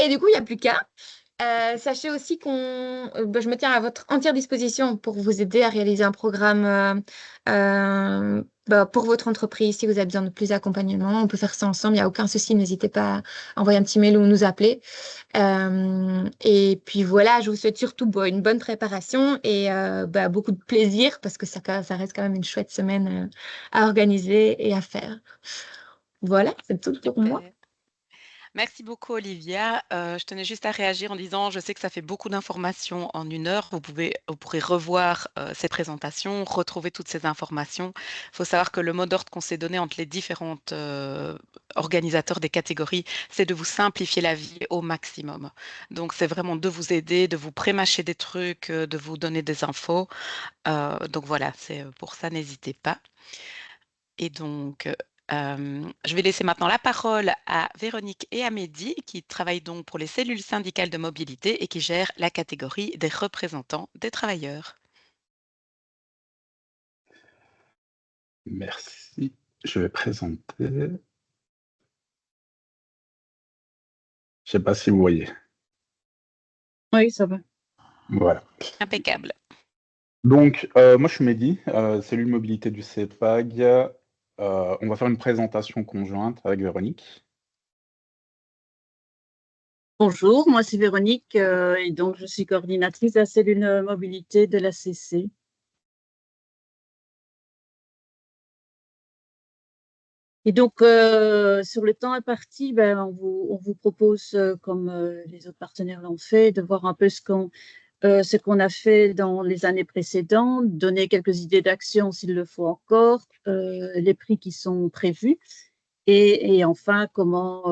Et du coup, il n'y a plus qu'à. Sachez aussi je me tiens à votre entière disposition pour vous aider à réaliser un programme pour votre entreprise. Si vous avez besoin de plus d'accompagnement, on peut faire ça ensemble. Il n'y a aucun souci. N'hésitez pas à envoyer un petit mail ou nous appeler. Et puis voilà, je vous souhaite surtout une bonne préparation et beaucoup de plaisir parce que ça reste quand même une chouette semaine à organiser et à faire. Voilà, c'est tout pour moi. Super. Merci beaucoup, Olivia. Je tenais juste à réagir en disant, je sais que ça fait beaucoup d'informations en 1 heure. Vous pourrez revoir ces présentations, retrouver toutes ces informations. Il faut savoir que le mot d'ordre qu'on s'est donné entre les différentes organisateurs des catégories, c'est de vous simplifier la vie au maximum. Donc, c'est vraiment de vous aider, de vous prémâcher des trucs, de vous donner des infos. Donc voilà, c'est pour ça, n'hésitez pas. Et donc, je vais laisser maintenant la parole à Véronique et à Mehdi, qui travaillent donc pour les cellules syndicales de mobilité et qui gèrent la catégorie des représentants des travailleurs. Merci. Je vais présenter. Je ne sais pas si vous voyez. Oui, ça va. Voilà. Impeccable. Donc, moi, je suis Mehdi, cellule mobilité du CEPAG. On va faire une présentation conjointe avec Véronique. Bonjour, moi c'est Véronique et donc je suis coordinatrice de la cellule mobilité de l'ACC. Et donc, sur le temps imparti, on vous propose, comme les autres partenaires l'ont fait, de voir un peu ce qu'on a fait dans les années précédentes, donner quelques idées d'action s'il le faut encore, les prix qui sont prévus. et enfin, comment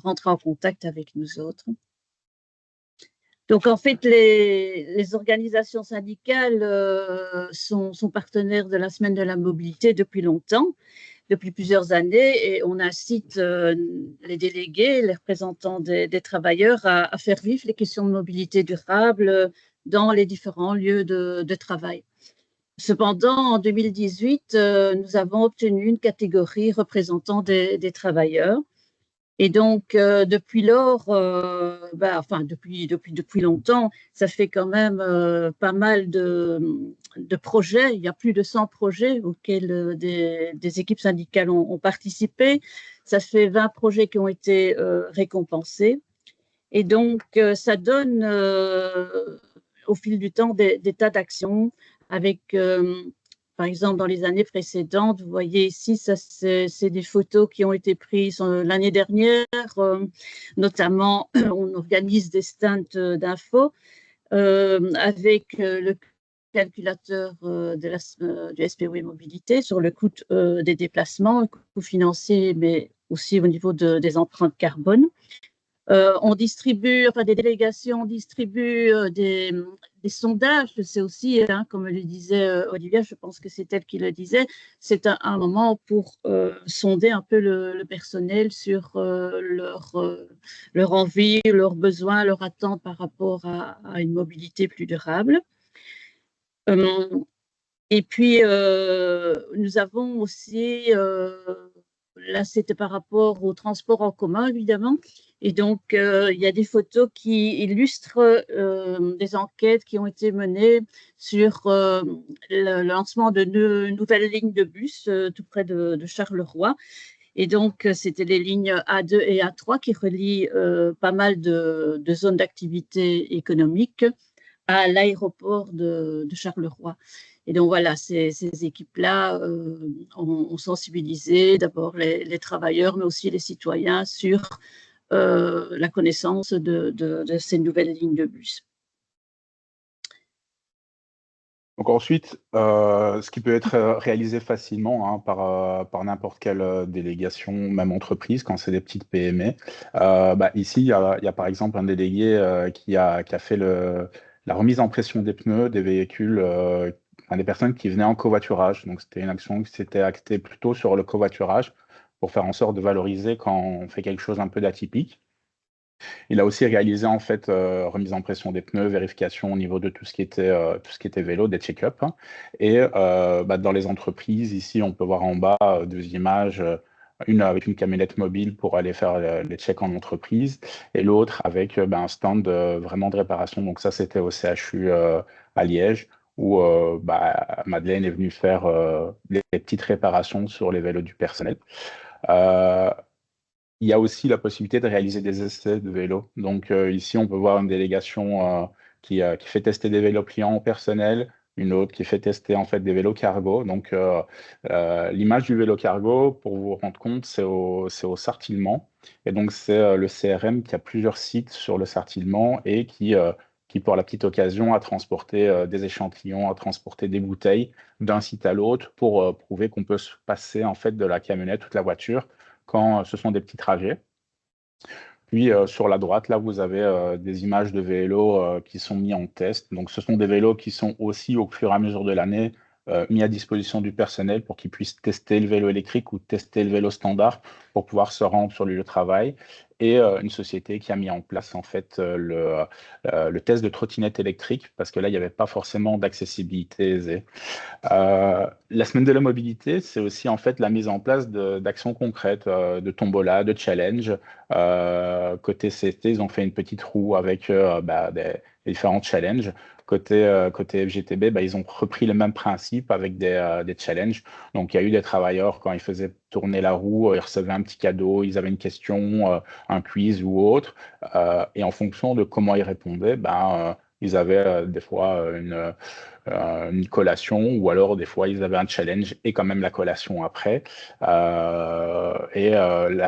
rentrer en contact avec nous autres. Donc, en fait, les organisations syndicales sont partenaires de la Semaine de la mobilité depuis longtemps, depuis plusieurs années, et on incite les délégués, les représentants des travailleurs à faire vivre les questions de mobilité durable dans les différents lieux de travail. Cependant, en 2018, nous avons obtenu une catégorie représentant des travailleurs. Et donc, depuis lors, enfin, depuis longtemps, ça fait quand même pas mal de projets. Il y a plus de 100 projets auxquels des équipes syndicales ont participé. Ça fait 20 projets qui ont été récompensés. Et donc, ça donne au fil du temps des tas d'actions avec par exemple, dans les années précédentes, vous voyez ici, ça c'est des photos qui ont été prises l'année dernière. Notamment, on organise des stands d'infos avec le calculateur du SPW Mobilité sur le coût des déplacements, le coût financier, mais aussi au niveau des empreintes carbone. On distribue, enfin des délégations distribuent des sondages, c'est aussi, hein, comme le disait Olivia, je pense que c'est elle qui le disait, c'est un moment pour sonder un peu le personnel sur leur envie, leurs besoins, leurs attentes par rapport à une mobilité plus durable. Et puis, nous avons aussi, là c'était par rapport au transport en commun évidemment, et donc il y a des photos qui illustrent des enquêtes qui ont été menées sur le lancement de nouvelles lignes de bus tout près de Charleroi. Et donc, c'était les lignes A2 et A3 qui relient pas mal de zones d'activité économique à l'aéroport de Charleroi. Et donc voilà, ces équipes-là ont sensibilisé d'abord les travailleurs, mais aussi les citoyens sur la connaissance de ces nouvelles lignes de bus. Donc ensuite, ce qui peut être réalisé facilement hein, par n'importe quelle délégation, même entreprise, quand c'est des petites PME. Ici, il y a par exemple un délégué qui a fait la remise en pression des pneus des véhicules, des personnes qui venaient en covoiturage. Donc c'était une action qui s'était actée plutôt sur le covoiturage pour faire en sorte de valoriser quand on fait quelque chose un peu d'atypique. Il a aussi réalisé en fait remise en pression des pneus, vérification au niveau de tout ce qui était vélo, des check-up. Hein. Et dans les entreprises, ici, on peut voir en bas deux images, une avec une camionnette mobile pour aller faire les checks en entreprise, et l'autre avec un stand vraiment de réparation. Donc ça, c'était au CHU à Liège, où Madeleine est venue faire les petites réparations sur les vélos du personnel. Il y a aussi la possibilité de réaliser des essais de vélo. Donc ici, on peut voir une délégation qui fait tester des vélos pliants au personnel, une autre qui fait tester en fait des vélos cargo. Donc l'image du vélo cargo, pour vous rendre compte, c'est au Sartillement. Et donc c'est le CRM qui a plusieurs sites sur le Sartillement et qui pour la petite occasion, a transporté des échantillons, a transporté des bouteilles d'un site à l'autre pour prouver qu'on peut se passer en fait de la camionnette ou de la voiture quand ce sont des petits trajets. Puis sur la droite, là, vous avez des images de vélos qui sont mis en test. Donc, ce sont des vélos qui sont aussi, au fur et à mesure de l'année, mis à disposition du personnel pour qu'ils puissent tester le vélo électrique ou tester le vélo standard pour pouvoir se rendre sur le lieu de travail. Et une société qui a mis en place en fait le test de trottinette électrique parce que là, il n'y avait pas forcément d'accessibilité aisée. La semaine de la mobilité, c'est aussi en fait la mise en place d'actions concrètes, de tombola, de challenge. Côté CST, ils ont fait une petite roue avec des différents challenges. Côté FGTB, ils ont repris le même principe avec des challenges. Donc, il y a eu des travailleurs, quand ils faisaient tourner la roue, ils recevaient un petit cadeau, ils avaient une question, un quiz ou autre. Et en fonction de comment ils répondaient, ils avaient des fois une collation, ou alors des fois ils avaient un challenge et quand même la collation après. La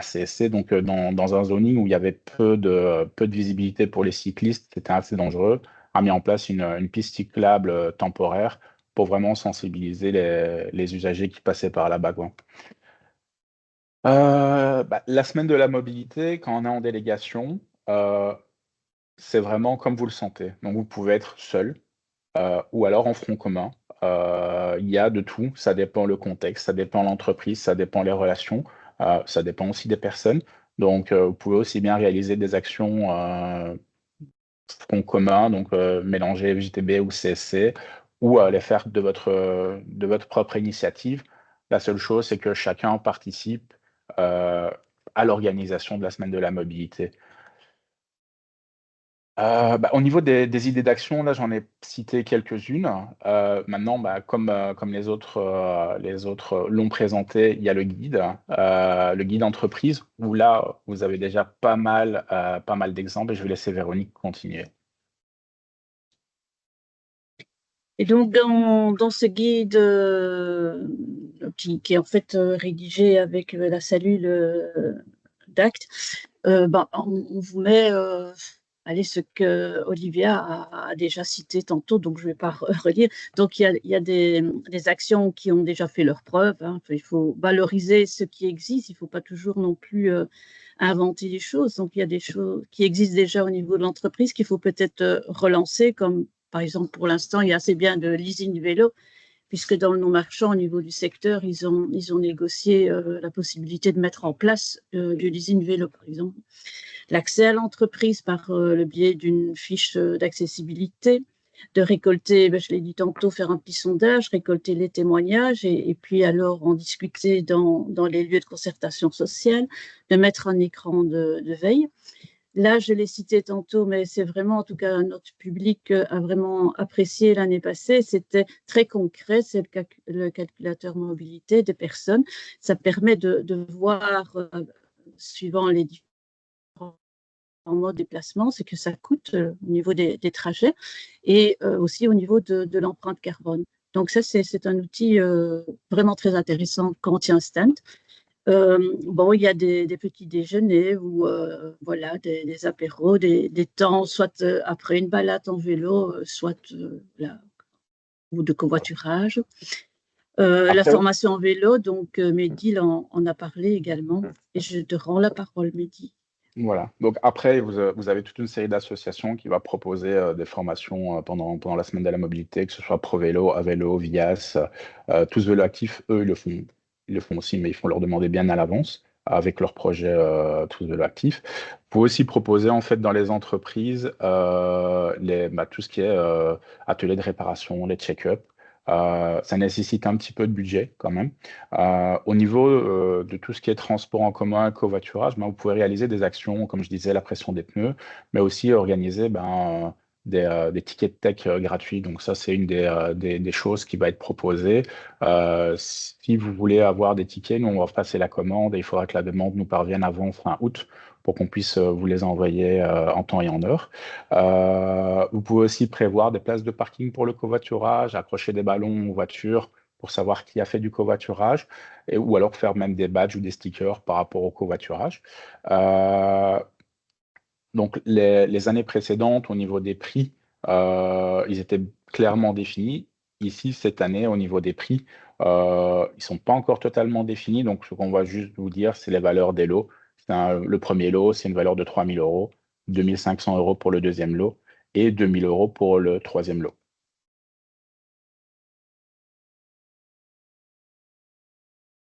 CSC, donc dans un zoning où il y avait peu de visibilité pour les cyclistes, c'était assez dangereux, a mis en place une piste cyclable temporaire pour vraiment sensibiliser les usagers qui passaient par là-bas. La semaine de la mobilité, quand on est en délégation, c'est vraiment comme vous le sentez. Donc, vous pouvez être seul ou alors en front commun. Il y a de tout. Ça dépend le contexte, ça dépend l'entreprise, ça dépend les relations, ça dépend aussi des personnes. Donc, vous pouvez aussi bien réaliser des actions front commun, donc mélanger FJTB ou CSC, ou les faire de votre propre initiative. La seule chose, c'est que chacun participe à l'organisation de la semaine de la mobilité. Au niveau des idées d'action, là, j'en ai cité quelques-unes. Maintenant, comme les autres l'ont présenté, il y a le guide entreprise, où là, vous avez déjà pas mal d'exemples, et je vais laisser Véronique continuer. Et donc, dans ce guide qui est en fait rédigé avec la cellule d'ACT, on vous met ce que Olivia a déjà cité tantôt, donc je ne vais pas relire. Donc, il y a des actions qui ont déjà fait leurs preuves. Hein. Il faut valoriser ce qui existe. Il ne faut pas toujours non plus inventer des choses. Donc, il y a des choses qui existent déjà au niveau de l'entreprise qu'il faut peut-être relancer, comme par exemple, pour l'instant, il y a assez bien de leasing vélo, puisque dans le non-marchand, au niveau du secteur, ils ont négocié la possibilité de mettre en place du leasing vélo, par exemple. L'accès à l'entreprise par le biais d'une fiche d'accessibilité, de récolter, je l'ai dit tantôt, faire un petit sondage, récolter les témoignages et puis alors en discuter dans les lieux de concertation sociale, de mettre un écran de veille. Là, je l'ai cité tantôt, mais c'est vraiment, en tout cas, notre public a vraiment apprécié l'année passée. C'était très concret, c'est le calculateur mobilité des personnes. Ça permet de voir, suivant les différents modes de déplacement, ce que ça coûte au niveau des trajets et aussi au niveau de l'empreinte carbone. Donc ça, c'est un outil vraiment très intéressant quand on tient un stand. Il y a des petits déjeuners ou voilà, des apéros, des temps, soit après une balade en vélo, soit ou de covoiturage. La formation en vélo, donc Mehdi en a parlé également. Et je te rends la parole, Mehdi. Voilà. Donc après, vous avez toute une série d'associations qui va proposer des formations pendant la semaine de la mobilité, que ce soit ProVélo, Avélo, Vias, Tous Vélo Actifs, eux, ils le font aussi, mais il faut leur demander bien à l'avance avec leur projet Tous Vélo Actifs. Vous pouvez aussi proposer en fait dans les entreprises tout ce qui est atelier de réparation, les check-up. Ça nécessite un petit peu de budget quand même. Au niveau de tout ce qui est transport en commun, covoiturage, vous pouvez réaliser des actions, comme je disais, la pression des pneus, mais aussi organiser des tickets de tech gratuits. Donc ça, c'est une des choses qui va être proposée. Si vous voulez avoir des tickets, nous, on va passer la commande et il faudra que la demande nous parvienne avant fin août pour qu'on puisse vous les envoyer en temps et en heure. Vous pouvez aussi prévoir des places de parking pour le covoiturage, accrocher des ballons aux voitures pour savoir qui a fait du covoiturage, ou alors faire même des badges ou des stickers par rapport au covoiturage. Donc les années précédentes, au niveau des prix, ils étaient clairement définis. Ici, cette année, au niveau des prix, ils ne sont pas encore totalement définis. Donc, ce qu'on va juste vous dire, c'est les valeurs des lots. Le premier lot, c'est une valeur de 3 000 €, 2 500 € pour le deuxième lot et 2 000 € pour le troisième lot.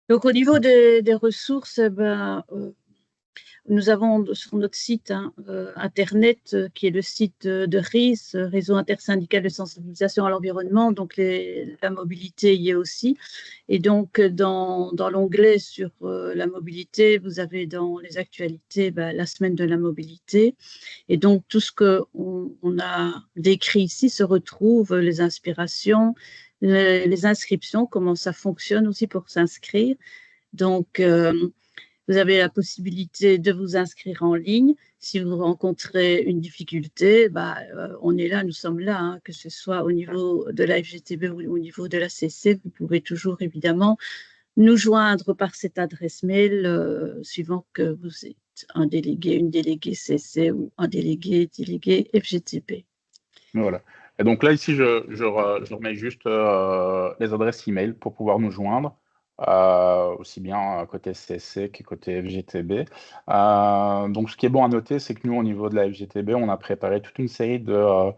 Donc, au niveau des ressources, nous avons sur notre site internet, qui est le site de RIS, Réseau intersyndical de sensibilisation à l'environnement, donc la mobilité y est aussi. Et donc, dans l'onglet sur la mobilité, vous avez dans les actualités la semaine de la mobilité. Et donc, tout ce qu'on a décrit ici se retrouve, les inspirations, les inscriptions, comment ça fonctionne aussi pour s'inscrire. Donc, vous avez la possibilité de vous inscrire en ligne. Si vous rencontrez une difficulté, on est là, nous sommes là, hein, que ce soit au niveau de la FGTB ou au niveau de la CC. Vous pouvez toujours évidemment nous joindre par cette adresse mail, suivant que vous êtes un délégué, une déléguée CC ou un délégué FGTB. Voilà. Et donc là, ici, je remets juste les adresses email pour pouvoir nous joindre. aussi bien côté CSC que côté FGTB. Donc, ce qui est bon à noter, c'est que nous, au niveau de la FGTB, on a préparé toute une série de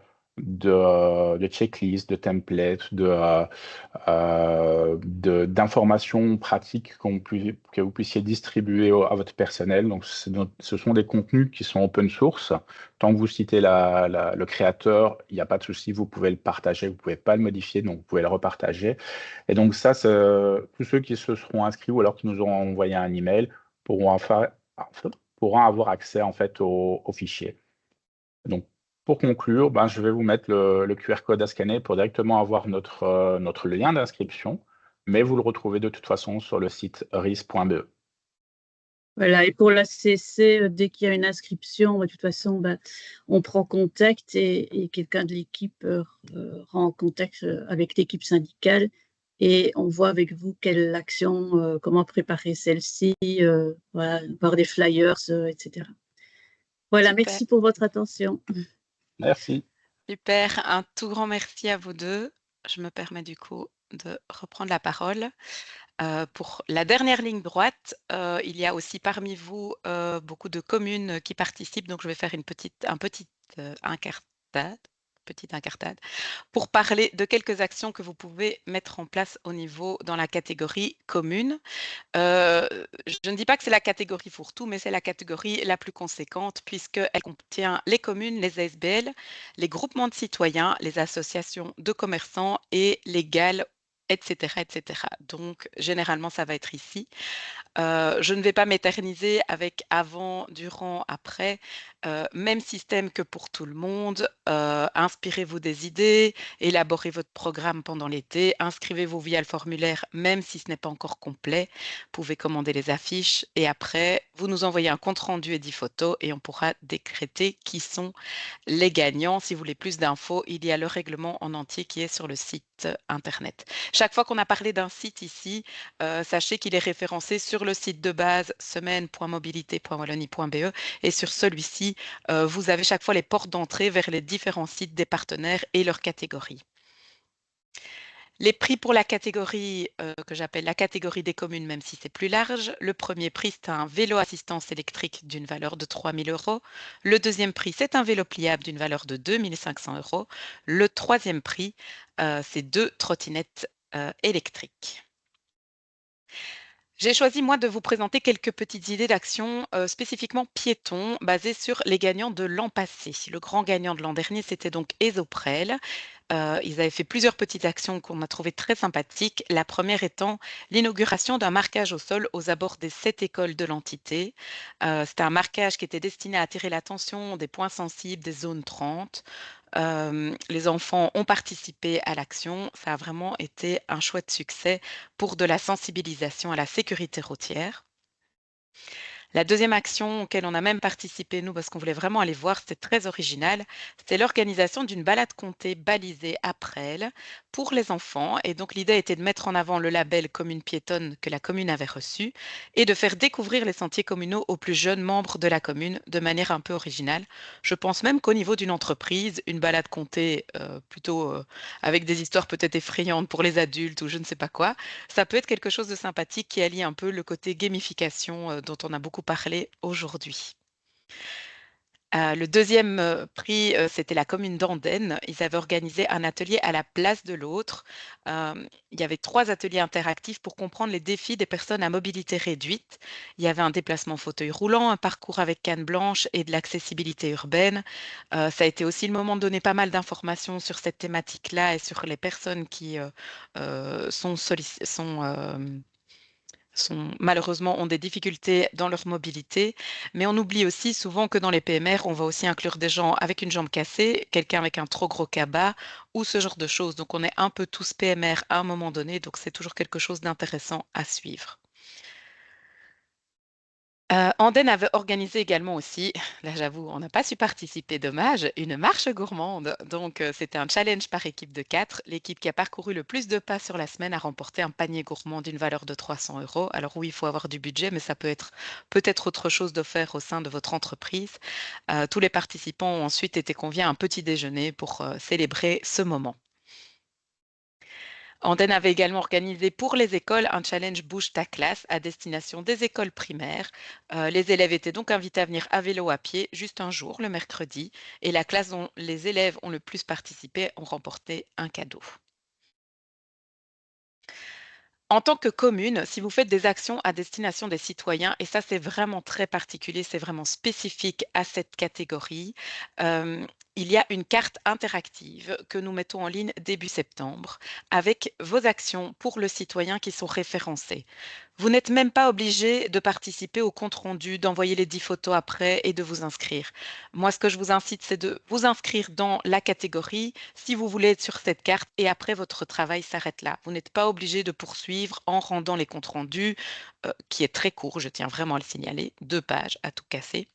checklists, de templates, d'informations pratiques que vous puissiez distribuer à votre personnel. Donc, ce sont des contenus qui sont open source. Tant que vous citez le créateur, il n'y a pas de souci, vous pouvez le partager, vous ne pouvez pas le modifier, donc vous pouvez le repartager. Et donc ça, tous ceux qui se seront inscrits ou alors qui nous auront envoyé un email pourront avoir accès en fait au fichier. Donc, pour conclure, je vais vous mettre le QR code à scanner pour directement avoir notre lien d'inscription, mais vous le retrouvez de toute façon sur le site ris.be. Voilà, et pour la CC, dès qu'il y a une inscription, de toute façon, on prend contact et quelqu'un de l'équipe rend contact avec l'équipe syndicale et on voit avec vous quelle action, comment préparer celle-ci, voilà, voir des flyers, etc. Voilà, Super. merci pour votre attention. Merci. Super, un tout grand merci à vous deux. Je me permets du coup de reprendre la parole. Pour la dernière ligne droite, il y a aussi parmi vous beaucoup de communes qui participent, donc je vais faire un petit incartade pour parler de quelques actions que vous pouvez mettre en place au niveau dans la catégorie commune. Je ne dis pas que c'est la catégorie fourre-tout, mais c'est la catégorie la plus conséquente puisqu'elle contient les communes, les ASBL, les groupements de citoyens, les associations de commerçants et les GAL, etc., etc. Donc, généralement, ça va être ici. Je ne vais pas m'éterniser avec avant, durant, après. Même système que pour tout le monde. Inspirez-vous des idées, élaborez votre programme pendant l'été, inscrivez-vous via le formulaire, même si ce n'est pas encore complet. Vous pouvez commander les affiches et après, vous nous envoyez un compte-rendu et 10 photos et on pourra décréter qui sont les gagnants. Si vous voulez plus d'infos, il y a le règlement en entier qui est sur le site internet. Chaque fois qu'on a parlé d'un site ici, sachez qu'il est référencé sur le site de base semaine.mobilité.wallonie.be et sur celui-ci, vous avez chaque fois les portes d'entrée vers les différents sites des partenaires et leurs catégories. Les prix pour la catégorie que j'appelle la catégorie des communes, même si c'est plus large. Le premier prix, c'est un vélo assistance électrique d'une valeur de 3 000 €. Le deuxième prix, c'est un vélo pliable d'une valeur de 2 500 €. Le troisième prix, c'est 2 trottinettes électriques. J'ai choisi, moi, de vous présenter quelques petites idées d'action spécifiquement piétons, basées sur les gagnants de l'an passé. Le grand gagnant de l'an dernier, c'était donc Esoprel. Ils avaient fait plusieurs petites actions qu'on a trouvées très sympathiques. La première étant l'inauguration d'un marquage au sol aux abords des 7 écoles de l'entité. C'était un marquage qui était destiné à attirer l'attention des points sensibles des zones 30. Les enfants ont participé à l'action. Ça a vraiment été un chouette succès pour de la sensibilisation à la sécurité routière. La deuxième action auquel on a même participé, nous, parce qu'on voulait vraiment aller voir, c'était très original, c'était l'organisation d'une balade comptée balisée après elle pour les enfants. Et donc, l'idée était de mettre en avant le label commune piétonne que la commune avait reçu et de faire découvrir les sentiers communaux aux plus jeunes membres de la commune de manière un peu originale. Je pense même qu'au niveau d'une entreprise, une balade comptée plutôt avec des histoires peut-être effrayantes pour les adultes ou je ne sais pas quoi, ça peut être quelque chose de sympathique qui allie un peu le côté gamification dont on a beaucoup parlé aujourd'hui. Le deuxième prix, c'était la commune d'Andenne. Ils avaient organisé un atelier à la place de l'autre. Il y avait 3 ateliers interactifs pour comprendre les défis des personnes à mobilité réduite. Il y avait un déplacement fauteuil roulant, un parcours avec canne blanche et de l'accessibilité urbaine. Ça a été aussi le moment de donner pas mal d'informations sur cette thématique-là et sur les personnes qui malheureusement ont des difficultés dans leur mobilité, mais on oublie aussi souvent que dans les PMR, on va aussi inclure des gens avec une jambe cassée, quelqu'un avec un trop gros cabas ou ce genre de choses. Donc on est un peu tous PMR à un moment donné, donc c'est toujours quelque chose d'intéressant à suivre. Andenne avait organisé également aussi, là j'avoue, on n'a pas su participer, dommage, une marche gourmande. Donc c'était un challenge par équipe de 4. L'équipe qui a parcouru le plus de pas sur la semaine a remporté un panier gourmand d'une valeur de 300 €. Alors oui, il faut avoir du budget, mais ça peut être peut-être autre chose d'offert au sein de votre entreprise. Tous les participants ont ensuite été conviés à un petit déjeuner pour célébrer ce moment. Anden avait également organisé pour les écoles un challenge Bouge ta classe à destination des écoles primaires. Les élèves étaient donc invités à venir à vélo à pied juste un jour, le mercredi, et la classe dont les élèves ont le plus participé ont remporté un cadeau. En tant que commune, si vous faites des actions à destination des citoyens, et ça c'est vraiment très particulier, c'est vraiment spécifique à cette catégorie, il y a une carte interactive que nous mettons en ligne début septembre avec vos actions pour le citoyen qui sont référencées. Vous n'êtes même pas obligé de participer au compte rendu, d'envoyer les 10 photos après et de vous inscrire. Moi, ce que je vous incite, c'est de vous inscrire dans la catégorie si vous voulez être sur cette carte et après, votre travail s'arrête là. Vous n'êtes pas obligé de poursuivre en rendant les comptes rendus, qui est très court, je tiens vraiment à le signaler, 2 pages à tout casser.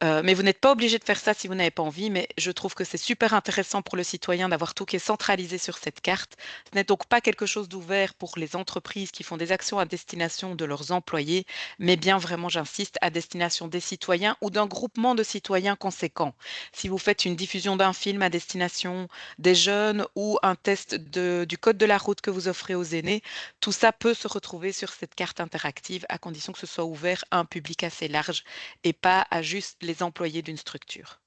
Mais vous n'êtes pas obligé de faire ça si vous n'avez pas envie, mais je trouve que c'est super intéressant pour le citoyen d'avoir tout qui est centralisé sur cette carte. Ce n'est donc pas quelque chose d'ouvert pour les entreprises qui font des actions à destination de leurs employés, mais bien vraiment, j'insiste, à destination des citoyens ou d'un groupement de citoyens conséquents. Si vous faites une diffusion d'un film à destination des jeunes ou un test du code de la route que vous offrez aux aînés, tout ça peut se retrouver sur cette carte interactive à condition que ce soit ouvert à un public assez large et pas à juste les employés d'une structure.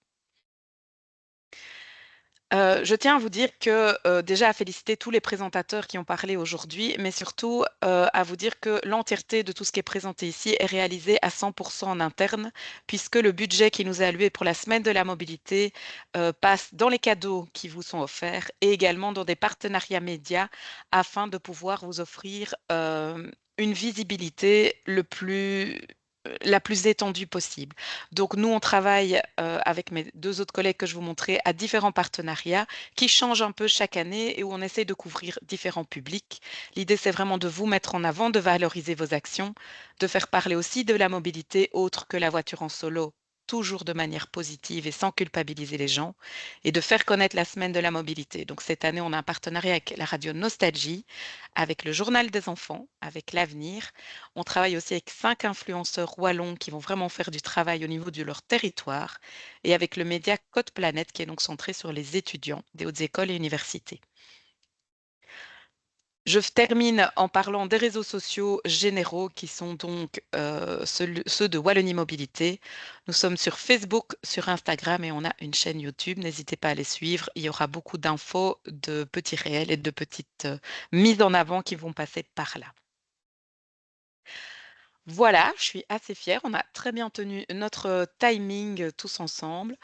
Je tiens à vous dire que déjà à féliciter tous les présentateurs qui ont parlé aujourd'hui, mais surtout à vous dire que l'entièreté de tout ce qui est présenté ici est réalisé à 100% en interne, puisque le budget qui nous est alloué pour la semaine de la mobilité passe dans les cadeaux qui vous sont offerts et également dans des partenariats médias afin de pouvoir vous offrir une visibilité la plus étendue possible. Donc nous, on travaille avec mes 2 autres collègues que je vous montrais à différents partenariats qui changent un peu chaque année et où on essaie de couvrir différents publics. L'idée, c'est vraiment de vous mettre en avant, de valoriser vos actions, de faire parler aussi de la mobilité autre que la voiture en solo, toujours de manière positive et sans culpabiliser les gens, et de faire connaître la semaine de la mobilité. Donc cette année, on a un partenariat avec la radio Nostalgie, avec le Journal des enfants, avec l'Avenir. On travaille aussi avec 5 influenceurs wallons qui vont vraiment faire du travail au niveau de leur territoire et avec le média Code Planète qui est donc centré sur les étudiants des hautes écoles et universités. Je termine en parlant des réseaux sociaux généraux qui sont donc ceux de Wallonie Mobilité. Nous sommes sur Facebook, sur Instagram et on a une chaîne YouTube. N'hésitez pas à les suivre. Il y aura beaucoup d'infos, de petits réels et de petites mises en avant qui vont passer par là. Voilà, je suis assez fière. On a très bien tenu notre timing tous ensemble.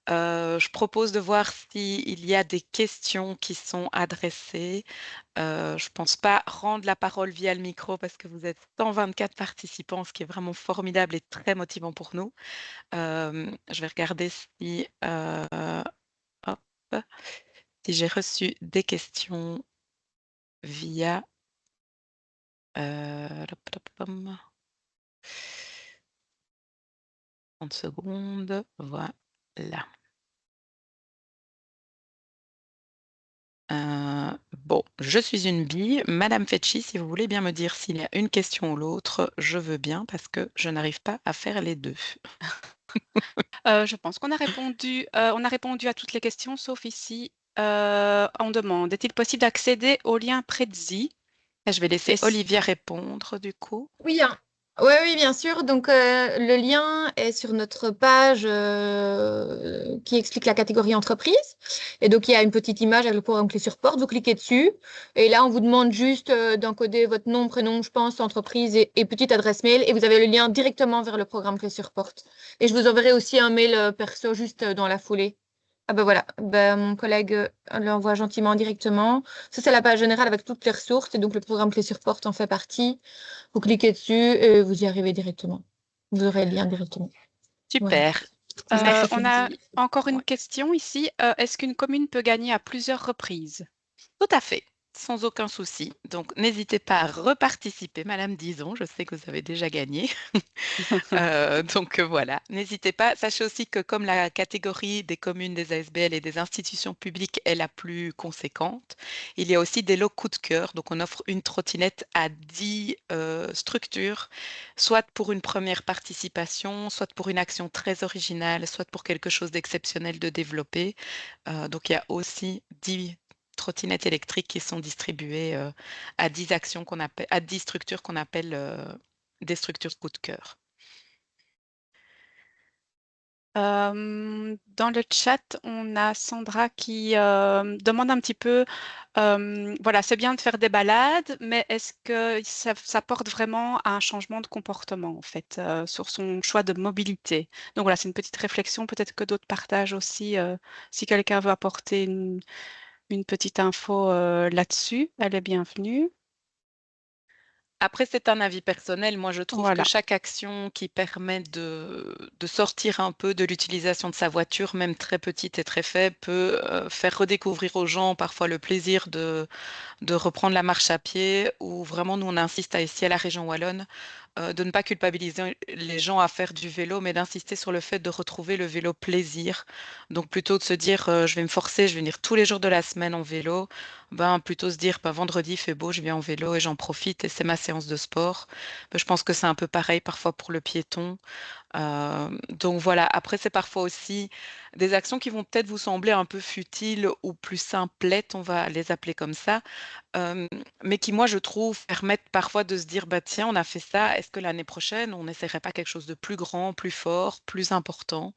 Je propose de voir s'il y a des questions qui sont adressées. Je ne pense pas rendre la parole via le micro parce que vous êtes 124 participants, ce qui est vraiment formidable et très motivant pour nous. Je vais regarder hop, si j'ai reçu des questions via... 30 secondes, voilà. Bon, je suis une bille. Madame Fetchi, si vous voulez bien me dire s'il y a une question ou l'autre, je veux bien parce que je n'arrive pas à faire les 2. Je pense qu'on a répondu à toutes les questions, sauf ici, on demande: est-il possible d'accéder au lien Prezi? Je vais laisser Olivia répondre du coup. Oui, hein. Oui, bien sûr. Donc, le lien est sur notre page qui explique la catégorie entreprise. Et donc, il y a une petite image avec le programme Clé sur Porte. Vous cliquez dessus. Et là, on vous demande juste d'encoder votre nom, prénom, je pense, entreprise et petite adresse mail. Et vous avez le lien directement vers le programme Clé sur Porte. Et je vous enverrai aussi un mail perso juste dans la foulée. Ah ben voilà, mon collègue l'envoie gentiment directement. Ça, c'est la page générale avec toutes les ressources. Et donc, le programme Clé sur Porte en fait partie. Vous cliquez dessus et vous y arrivez directement. Vous aurez le lien directement. Super. Voilà. On a encore une question ici. Est-ce qu'une commune peut gagner à plusieurs reprises? Tout à fait. Sans aucun souci. Donc, n'hésitez pas à reparticiper, Madame Dison. Je sais que vous avez déjà gagné. Donc, voilà. N'hésitez pas. Sachez aussi que comme la catégorie des communes, des ASBL et des institutions publiques est la plus conséquente, il y a aussi des lots coup de cœur. Donc, on offre une trottinette à 10 structures, soit pour une première participation, soit pour une action très originale, soit pour quelque chose d'exceptionnel de développer. Donc, il y a aussi 10 trottinettes électriques qui sont distribuées à 10 actions à 10 structures qu'on appelle des structures coup de cœur. Dans le chat, on a Sandra qui demande un petit peu, voilà, c'est bien de faire des balades, mais est-ce que ça porte vraiment à un changement de comportement, en fait, sur son choix de mobilité? Donc voilà, c'est une petite réflexion, peut-être que d'autres partagent aussi, si quelqu'un veut apporter une petite info là-dessus, elle est bienvenue. Après, c'est un avis personnel. Moi, je trouve que Voilà. chaque action qui permet de sortir un peu de l'utilisation de sa voiture, même très petite et très faible, peut faire redécouvrir aux gens parfois le plaisir de reprendre la marche à pied, ou vraiment, nous, on insiste ici à la région wallonne, de ne pas culpabiliser les gens à faire du vélo, mais d'insister sur le fait de retrouver le vélo plaisir. Donc, plutôt de se dire, je vais me forcer, je vais venir tous les jours de la semaine en vélo, ben, plutôt se dire, ben, vendredi, il fait beau, je viens en vélo et j'en profite et c'est ma séance de sport. Ben, je pense que c'est un peu pareil parfois pour le piéton. Donc voilà, après, c'est parfois aussi des actions qui vont peut-être vous sembler un peu futiles ou plus simplettes, on va les appeler comme ça, mais qui, moi, je trouve, permettent parfois de se dire, bah, tiens, on a fait ça, est-ce que l'année prochaine, on n'essaierait pas quelque chose de plus grand, plus fort, plus important?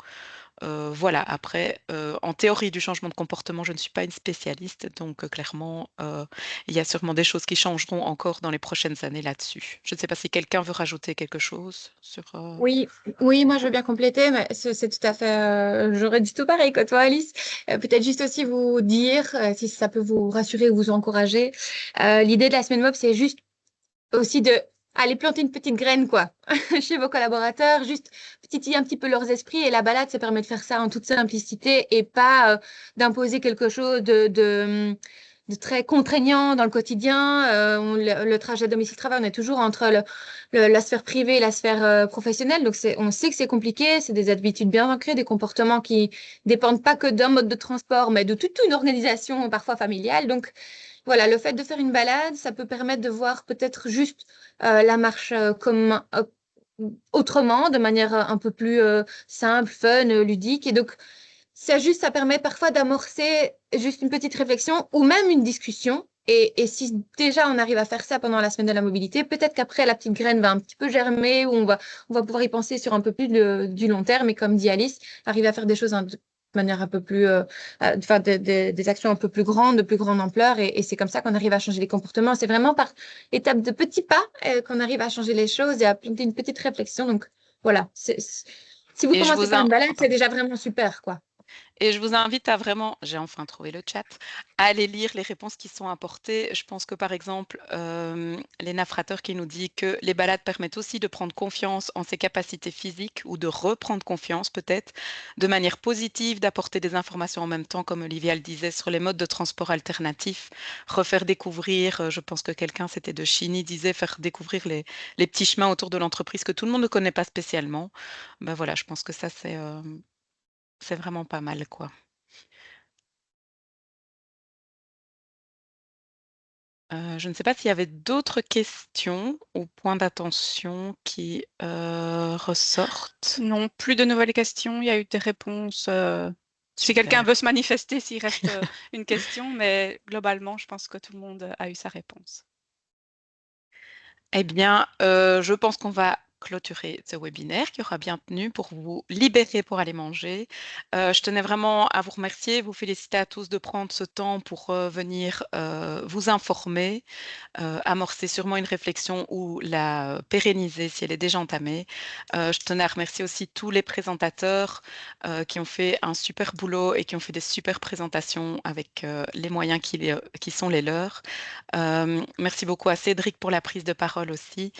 Voilà, après, en théorie du changement de comportement, je ne suis pas une spécialiste, donc clairement, il y a sûrement des choses qui changeront encore dans les prochaines années là-dessus. Je ne sais pas si quelqu'un veut rajouter quelque chose sur... Oui, oui, moi je veux bien compléter, mais c'est tout à fait. J'aurais dit tout pareil que toi, Alice. Peut-être juste aussi vous dire, si ça peut vous rassurer ou vous encourager, l'idée de la semaine mob, c'est juste aussi de aller planter une petite graine, quoi, chez vos collaborateurs, juste titiller un petit peu leurs esprits. Et la balade, ça permet de faire ça en toute simplicité et pas d'imposer quelque chose de très contraignant dans le quotidien. Le trajet domicile-travail, on est toujours entre la sphère privée et la sphère professionnelle. Donc, on sait que c'est compliqué, c'est des habitudes bien ancrées, des comportements qui dépendent pas que d'un mode de transport, mais de toute une organisation, parfois familiale. Donc, voilà, le fait de faire une balade, ça peut permettre de voir peut-être juste la marche comme autrement, de manière un peu plus simple, fun, ludique. Et donc, ça permet parfois d'amorcer juste une petite réflexion ou même une discussion. Et si déjà on arrive à faire ça pendant la semaine de la mobilité, peut-être qu'après la petite graine va un petit peu germer ou on va pouvoir y penser sur un peu plus du long terme. Et comme dit Alice, arriver à faire des choses de manière un peu plus, enfin des actions un peu plus grandes, de plus grande ampleur. Et c'est comme ça qu'on arrive à changer les comportements. C'est vraiment par étapes de petits pas qu'on arrive à changer les choses et à planter une petite réflexion. Donc voilà, si vous Et je commencez vous par in- une balade, c'est déjà vraiment super, quoi. Et je vous invite à vraiment, j'ai enfin trouvé le chat, à aller lire les réponses qui sont apportées. Je pense que par exemple, Léna Frater qui nous dit que les balades permettent aussi de prendre confiance en ses capacités physiques ou de reprendre confiance peut-être de manière positive, d'apporter des informations en même temps, comme Olivia le disait, sur les modes de transport alternatifs, refaire découvrir, je pense que quelqu'un, c'était de Chiny, disait faire découvrir les petits chemins autour de l'entreprise que tout le monde ne connaît pas spécialement. Ben voilà, je pense que ça, c'est vraiment pas mal, quoi. Je ne sais pas s'il y avait d'autres questions ou points d'attention qui ressortent. Non, plus de nouvelles questions, il y a eu des réponses. Si quelqu'un Super. veut se manifester, s'il reste une question, mais globalement, je pense que tout le monde a eu sa réponse. Eh bien, je pense qu'on va clôturer ce webinaire qui aura bien tenu pour vous libérer pour aller manger. Je tenais vraiment à vous remercier, vous féliciter à tous de prendre ce temps pour venir vous informer, amorcer sûrement une réflexion ou la pérenniser si elle est déjà entamée. Je tenais à remercier aussi tous les présentateurs qui ont fait un super boulot et qui ont fait des super présentations avec les moyens qui sont les leurs. Merci beaucoup à Cédric pour la prise de parole aussi.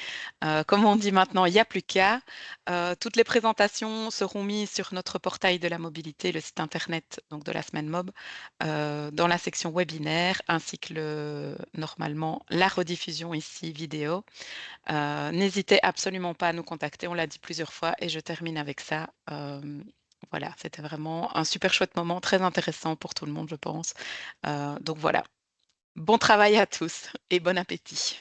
Comme on dit maintenant, il n'y a plus qu'à. Toutes les présentations seront mises sur notre portail de la mobilité, le site internet donc de la semaine Mob, dans la section webinaire, ainsi que normalement la rediffusion ici vidéo. N'hésitez absolument pas à nous contacter, on l'a dit plusieurs fois et je termine avec ça. Voilà, c'était vraiment un super chouette moment, très intéressant pour tout le monde, je pense. Donc voilà. Bon travail à tous et bon appétit.